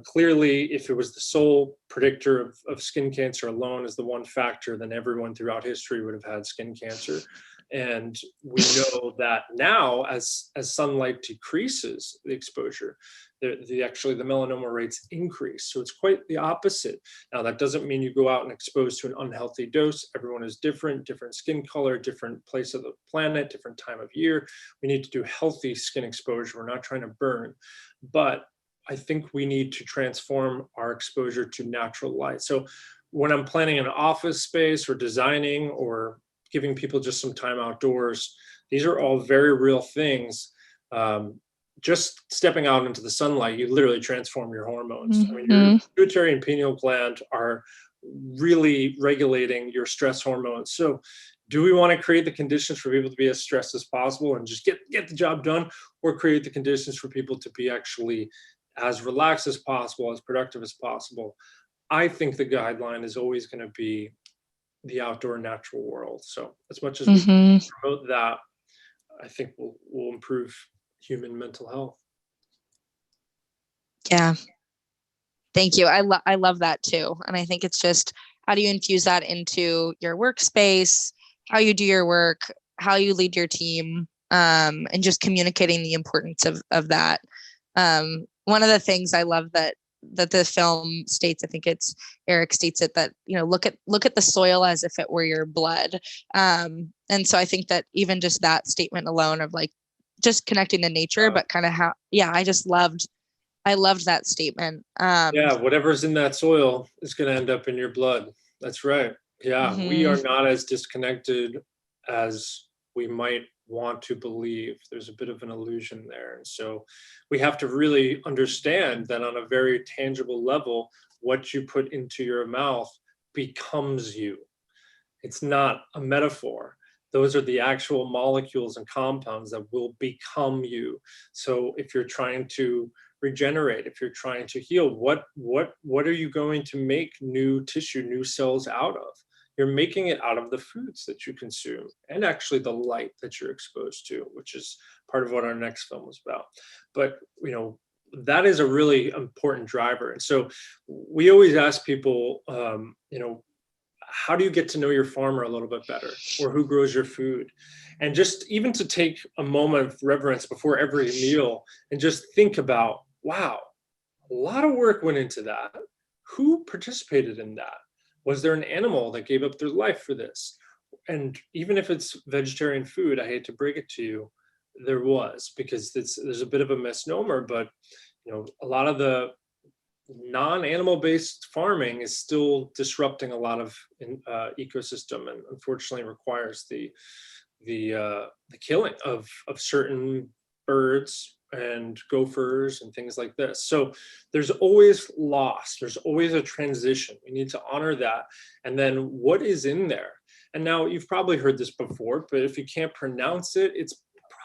Clearly, if it was the sole predictor of skin cancer alone as the one factor, then everyone throughout history would have had skin cancer. And we know that now, as sunlight decreases the exposure, the melanoma rates increase. So it's quite the opposite. Now, that doesn't mean you go out and expose to an unhealthy dose. Everyone is different skin color, different place of the planet, different time of year. We need to do healthy skin exposure. We're not trying to burn. But I think we need to transform our exposure to natural light. So when I'm planning an office space or designing or giving people just some time outdoors, these are all very real things. Just stepping out into the sunlight, you literally transform your hormones. I mean, your pituitary and pineal gland are really regulating your stress hormones. So do we want to create the conditions for people to be as stressed as possible and just get the job done, or create the conditions for people to be actually as relaxed as possible, as productive as possible? I think the guideline is always going to be the outdoor natural world. So as much as we can promote that, I think we'll improve human mental health. Yeah. Thank you. I love that too. And I think it's just, how do you infuse that into your workspace, how you do your work, how you lead your team, and just communicating the importance of that. One of the things I love that the film states, I think it's Eric states it, that, look at the soil as if it were your blood. And so I think that even just that statement alone of like, just connecting to nature, but kind of how, I loved that statement. Whatever's in that soil is going to end up in your blood. That's right. Yeah, we are not as disconnected as we might want to believe. There's a bit of an illusion there. And so we have to really understand that on a very tangible level, what you put into your mouth becomes you. It's not a metaphor. Those are the actual molecules and compounds that will become you. So if you're trying to regenerate, if you're trying to heal, what are you going to make new tissue, new cells out of? You're making it out of the foods that you consume, and actually the light that you're exposed to, which is part of what our next film was about. But that is a really important driver. And so we always ask people, how do you get to know your farmer a little bit better, or who grows your food? And just even to take a moment of reverence before every meal and just think about, wow, a lot of work went into that. Who participated in that? Was there an animal that gave up their life for this? And even if it's vegetarian food, I hate to break it to you, there was, because there's a bit of a misnomer, but a lot of the non-animal based farming is still disrupting a lot of ecosystem, and unfortunately requires the killing of certain birds and gophers and things like this. So there's always loss, there's always a transition. We need to honor that. And then what is in there? And now you've probably heard this before, but if you can't pronounce it, it's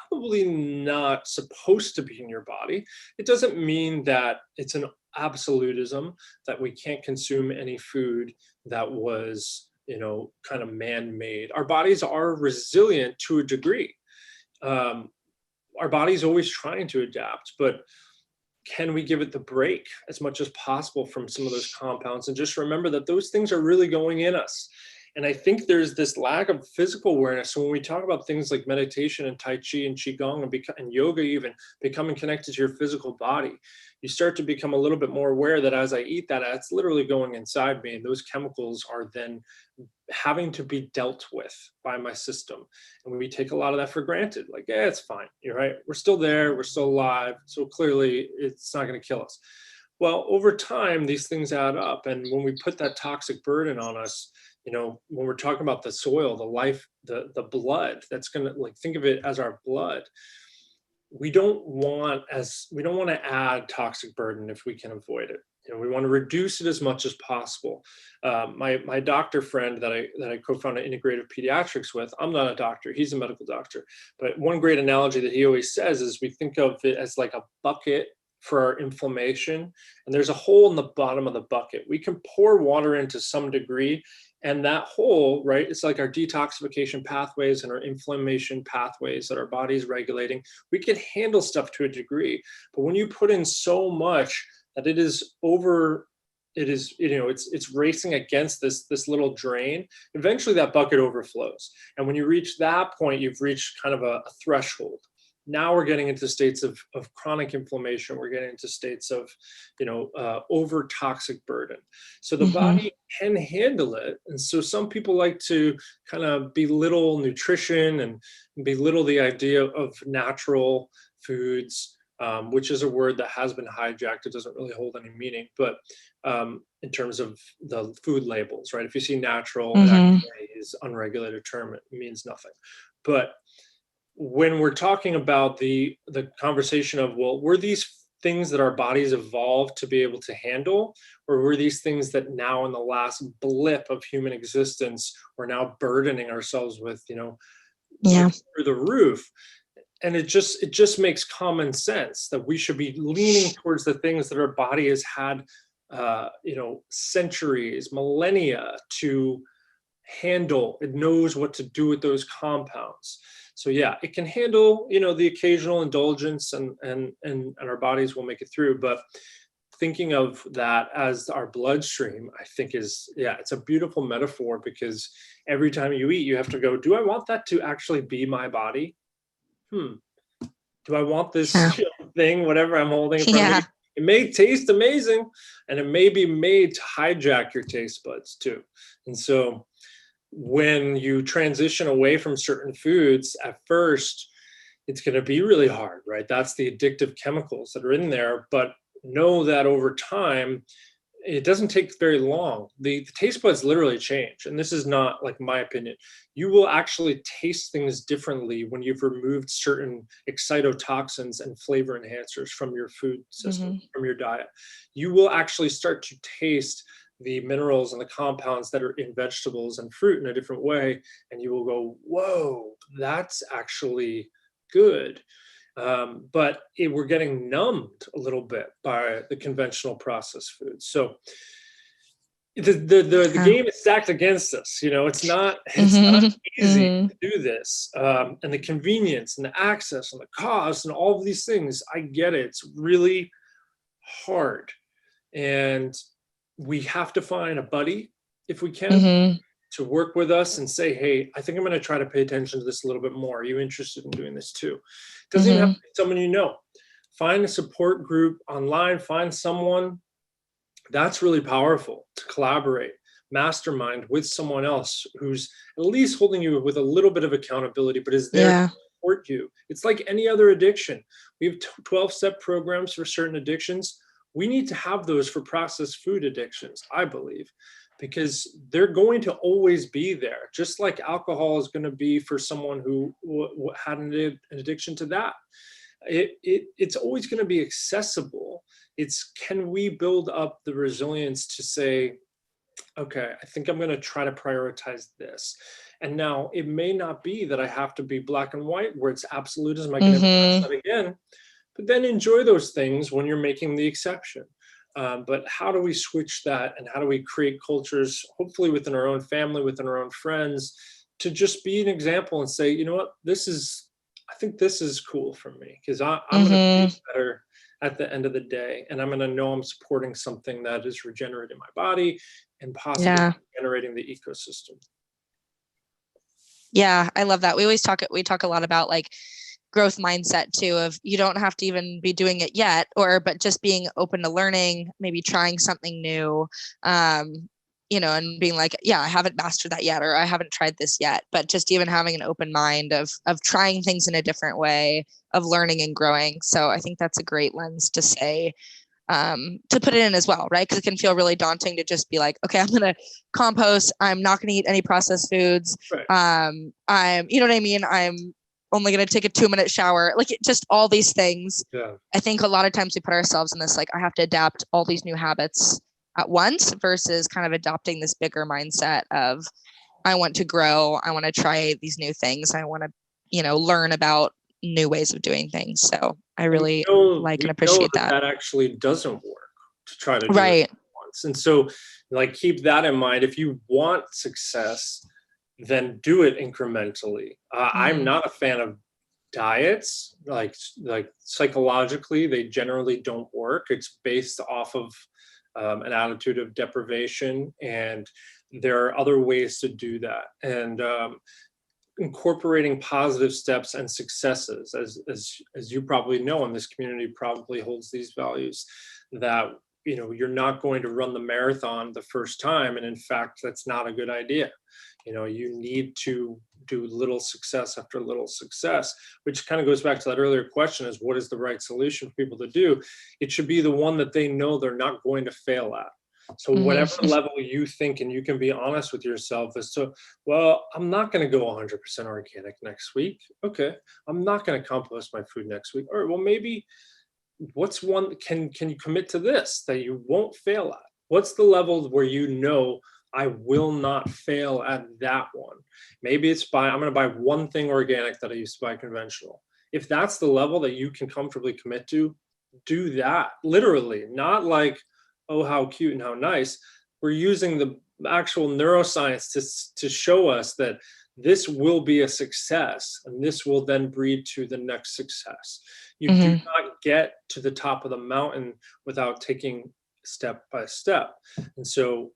probably not supposed to be in your body. It doesn't mean that it's an absolutism, that we can't consume any food that was, kind of man-made. Our bodies are resilient to a degree. Our body's always trying to adapt, but can we give it the break as much as possible from some of those compounds, and just remember that those things are really going in us? And I think there's this lack of physical awareness. So when we talk about things like meditation and Tai Chi and Qigong and yoga, even becoming connected to your physical body, you start to become a little bit more aware that as I eat that, it's literally going inside me. And those chemicals are then having to be dealt with by my system. And we take a lot of that for granted. Like, yeah, it's fine. You're right. We're still there. We're still alive. So clearly it's not going to kill us. Well, over time, these things add up. And when we put that toxic burden on us, when we're talking about the soil, the life, the blood, that's going to, think of it as our blood. We don't want to add toxic burden if we can avoid it. We want to reduce it as much as possible. My doctor friend that I co-founded Integrative Pediatrics with, I'm not a doctor, he's a medical doctor. But one great analogy that he always says is we think of it as like a bucket for our inflammation, and there's a hole in the bottom of the bucket. We can pour water into some degree, and that hole, right, it's like our detoxification pathways and our inflammation pathways that our body's regulating. We can handle stuff to a degree, but when you put in so much that it's racing against this little drain, eventually that bucket overflows. And when you reach that point, you've reached kind of a threshold. Now we're getting into states of chronic inflammation. We're getting into states of, over toxic burden. So the body can handle it. And so some people like to kind of belittle nutrition and belittle the idea of natural foods, which is a word that has been hijacked. It doesn't really hold any meaning, but in terms of the food labels, right? If you see natural, it actually is an unregulated term. It means nothing. But when we're talking about the conversation of, well, were these things that our bodies evolved to be able to handle, or were these things that now in the last blip of human existence we're now burdening ourselves with, through the roof? And it just makes common sense that we should be leaning towards the things that our body has had centuries, millennia to handle. It knows what to do with those compounds. So yeah, it can handle, the occasional indulgence, and our bodies will make it through. But thinking of that as our bloodstream, I think it's a beautiful metaphor, because every time you eat, you have to go, do I want that to actually be my body? Do I want this thing, whatever I'm holding in front of me? It may taste amazing, and it may be made to hijack your taste buds too. And so when you transition away from certain foods, at first, it's going to be really hard, right? That's the addictive chemicals that are in there. But know that over time, it doesn't take very long. The taste buds literally change. And this is not like my opinion. You will actually taste things differently when you've removed certain excitotoxins and flavor enhancers from your food system, from your diet. You will actually start to taste the minerals and the compounds that are in vegetables and fruit in a different way, and you will go, whoa, that's actually good. But we're getting numbed a little bit by the conventional processed foods. So the game is stacked against us. It's not easy to do this. And the convenience and the access and the cost and all of these things, I get it. It's really hard. And we have to find a buddy, if we can, to work with us and say, hey, I think I'm going to try to pay attention to this a little bit more. Are you interested in doing this too? It doesn't even have to be someone you know. Find a support group online, find someone. That's really powerful, to collaborate, mastermind with someone else who's at least holding you with a little bit of accountability, but is there to support you. It's like any other addiction. We have 12-step programs for certain addictions. We need to have those for processed food addictions, I believe, because they're going to always be there, just like alcohol is going to be for someone who had an addiction to that. It's always going to be accessible. It's, can we build up the resilience to say, okay, I think I'm going to try to prioritize this. And now it may not be that I have to be black and white where it's absolutism. I can never touch that again. But then enjoy those things when you're making the exception. But how do we switch that, and how do we create cultures, hopefully within our own family, within our own friends, to just be an example and say, you know what, I think this is cool for me, because I'm going to be better at the end of the day, and I'm going to know I'm supporting something that is regenerating my body and possibly generating the ecosystem. Yeah, I love that. We talk a lot about like growth mindset too, of you don't have to even be doing it yet, but just being open to learning, maybe trying something new, and being like, yeah, I haven't mastered that yet, or I haven't tried this yet, but just even having an open mind of trying things in a different way, of learning and growing. So I think that's a great lens to say, to put it in as well, right? Because it can feel really daunting to just be like, okay, I'm going to compost. I'm not going to eat any processed foods. Right. You know what I mean? I'm only going to take a 2-minute shower. Like just all these things. Yeah. I think a lot of times we put ourselves in this, like, I have to adapt all these new habits at once, versus kind of adopting this bigger mindset of, I want to grow. I want to try these new things. I want to, learn about new ways of doing things. So I really like and appreciate that. That actually doesn't work, to try to do it once. And so, like, keep that in mind. If you want success, then do it incrementally. I'm not a fan of diets. Like psychologically, they generally don't work. It's based off of an attitude of deprivation, and there are other ways to do that. And incorporating positive steps and successes, as you probably know, and this community probably holds these values, that you're not going to run the marathon the first time, and in fact that's not a good idea. You need to do little success after little success, which kind of goes back to that earlier question, is what is the right solution for people to do? It should be the one that they know they're not going to fail at. So whatever level you think, and you can be honest with yourself as to, well, I'm not going to go 100% organic next week. Okay. I'm not going to compost my food next week. All right, well, maybe what's one, can you commit to this that you won't fail at? What's the level where I will not fail at that one? Maybe it's I'm going to buy one thing organic that I used to buy conventional. If that's the level that you can comfortably commit to, do that. Literally, not like, oh, how cute and how nice. We're using the actual neuroscience to show us that this will be a success, and this will then breed to the next success. You do not get to the top of the mountain without taking step by step. And so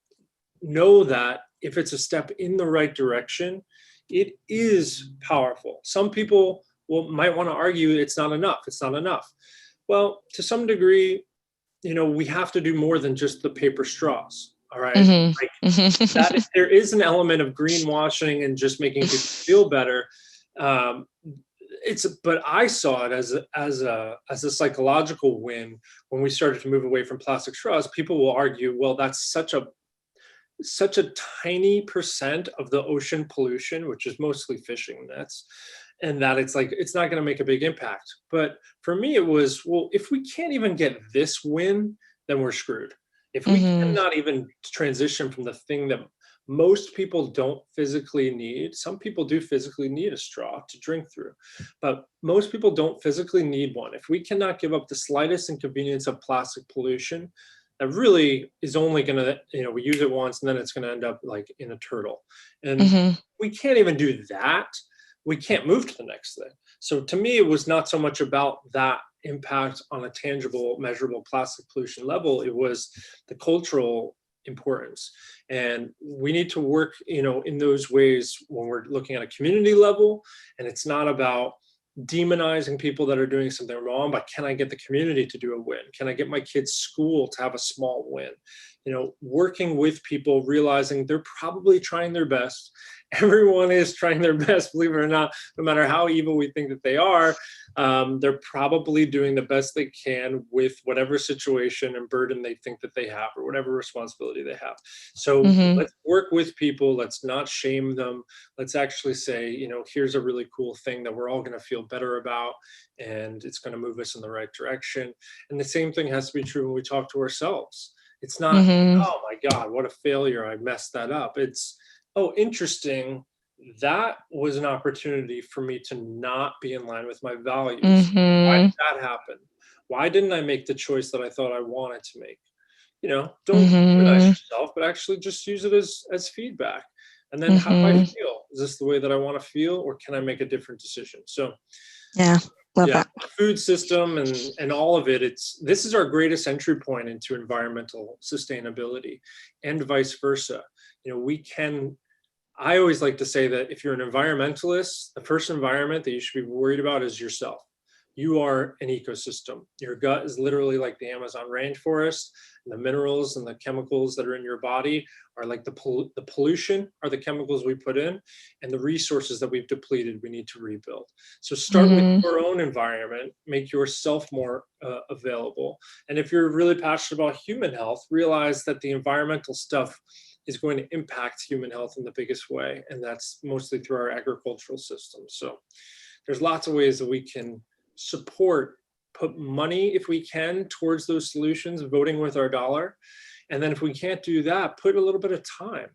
know that if it's a step in the right direction, it is powerful. Some people might want to argue it's not enough. It's not enough. Well, to some degree, we have to do more than just the paper straws. All right. There is an element of greenwashing and just making people feel better. But I saw it as a psychological win when we started to move away from plastic straws. People will argue, well, that's such a tiny percent of the ocean pollution, which is mostly fishing nets, and that it's not going to make a big impact. But for me, it was, well, if we can't even get this win, then we're screwed. If we cannot even transition from the thing that most people don't physically need, some people do physically need a straw to drink through, but most people don't physically need one. If we cannot give up the slightest inconvenience of plastic pollution, that really is only going to, we use it once and then it's going to end up like in a turtle. And we can't even do that. We can't move to the next thing. So to me, it was not so much about that impact on a tangible, measurable plastic pollution level. It was the cultural importance. And we need to work, in those ways when we're looking at a community level. And it's not about demonizing people that are doing something wrong, but can I get the community to do a win? Can I get my kids' school to have a small win? Working with people, realizing they're probably trying their best. Everyone is trying their best, believe it or not, no matter how evil we think that they are. They're probably doing the best they can with whatever situation and burden they think that they have, or whatever responsibility they have. So let's work with people. Let's not shame them. Let's actually say, here's a really cool thing that we're all going to feel better about, and it's going to move us in the right direction. And the same thing has to be true when we talk to ourselves. It's not, oh my God, what a failure, I messed that up. It's, oh, interesting. That was an opportunity for me to not be in line with my values. Why did that happen? Why didn't I make the choice that I thought I wanted to make? Don't demonize yourself, but actually just use it as feedback. And then how do I feel? Is this the way that I want to feel, or can I make a different decision? So love that. Food system and all of it, this is our greatest entry point into environmental sustainability, and vice versa. I always like to say that if you're an environmentalist, the first environment that you should be worried about is yourself. You are an ecosystem. Your gut is literally like the Amazon rainforest, and the minerals and the chemicals that are in your body are like the pollution are the chemicals we put in, and the resources that we've depleted, we need to rebuild. So start with your own environment, make yourself more available. And if you're really passionate about human health, realize that the environmental stuff is going to impact human health in the biggest way. And that's mostly through our agricultural system. So there's lots of ways that we can support, put money if we can towards those solutions, voting with our dollar. And then if we can't do that, put a little bit of time.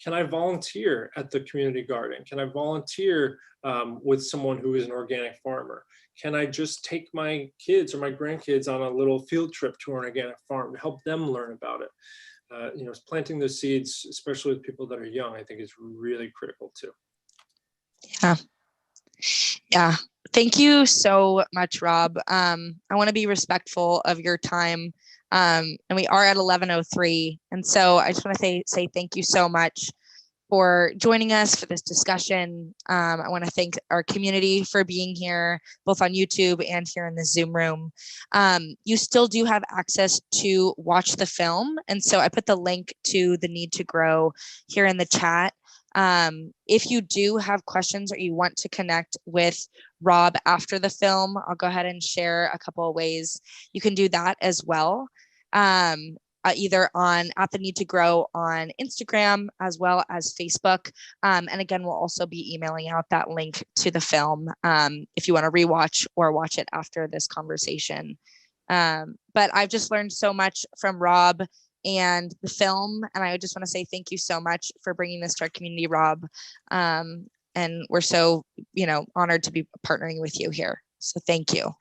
Can I volunteer at the community garden? Can I volunteer with someone who is an organic farmer? Can I just take my kids or my grandkids on a little field trip to an organic farm to help them learn about it? Planting those seeds, especially with people that are young, I think is really critical too. Yeah. Thank you so much, Rob. I want to be respectful of your time. And we are at 11:03. And so I just want to say thank you so much for joining us for this discussion. I want to thank our community for being here, both on YouTube and here in the Zoom room. You still do have access to watch the film. And so I put the link to The Need to Grow here in the chat. If you do have questions or you want to connect with Rob after the film, I'll go ahead and share a couple of ways you can do that as well. Either on at The Need to Grow on Instagram as well as Facebook. And again, we'll also be emailing out that link to the film if you want to rewatch or watch it after this conversation. But I've just learned so much from Rob and the film, and I just want to say thank you so much for bringing this to our community, Rob. And we're so, honored to be partnering with you here. So thank you.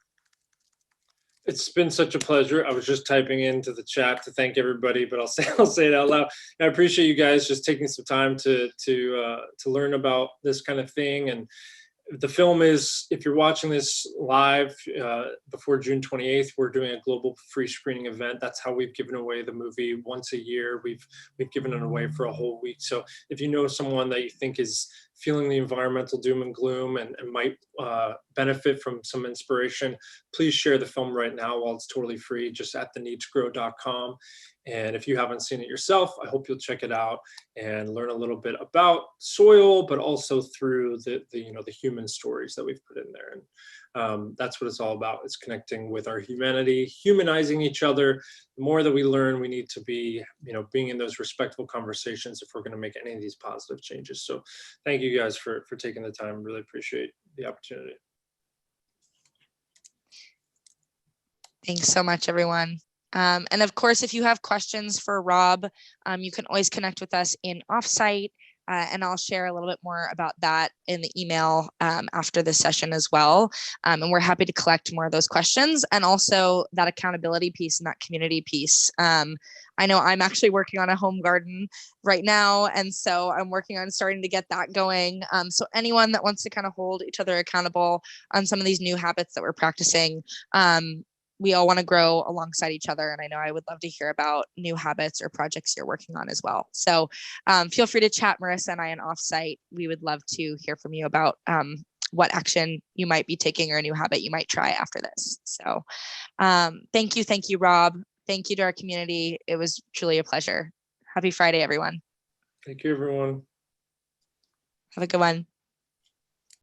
It's been such a pleasure. I was just typing into the chat to thank everybody, but I'll say it out loud. I appreciate you guys just taking some time to learn about this kind of thing. And the film is, if you're watching this live before June 28th, we're doing a global free screening event. That's how we've given away the movie once a year. We've given it away for a whole week. So if you know someone that you think is feeling the environmental doom and gloom and might benefit from some inspiration, please share the film right now while it's totally free, just at theneedtogrow.com. And if you haven't seen it yourself, I hope you'll check it out and learn a little bit about soil, but also through the human stories that we've put in there. And that's what it's all about. It's connecting with our humanity, humanizing each other. The more that we learn, we need to be, being in those respectful conversations if we're going to make any of these positive changes. So thank you guys for taking the time. Really appreciate the opportunity. Thanks so much, everyone. And of course, if you have questions for Rob, you can always connect with us in Offsite. And I'll share a little bit more about that in the email after this session as well. And we're happy to collect more of those questions and also that accountability piece and that community piece. I know I'm actually working on a home garden right now. And so I'm working on starting to get that going. So anyone that wants to kind of hold each other accountable on some of these new habits that we're practicing, we all want to grow alongside each other. And I know I would love to hear about new habits or projects you're working on as well. So feel free to chat Marissa and I on Offsite. We would love to hear from you about what action you might be taking or a new habit you might try after this. So thank you, Rob. Thank you to our community. It was truly a pleasure. Happy Friday, everyone. Thank you, everyone. Have a good one.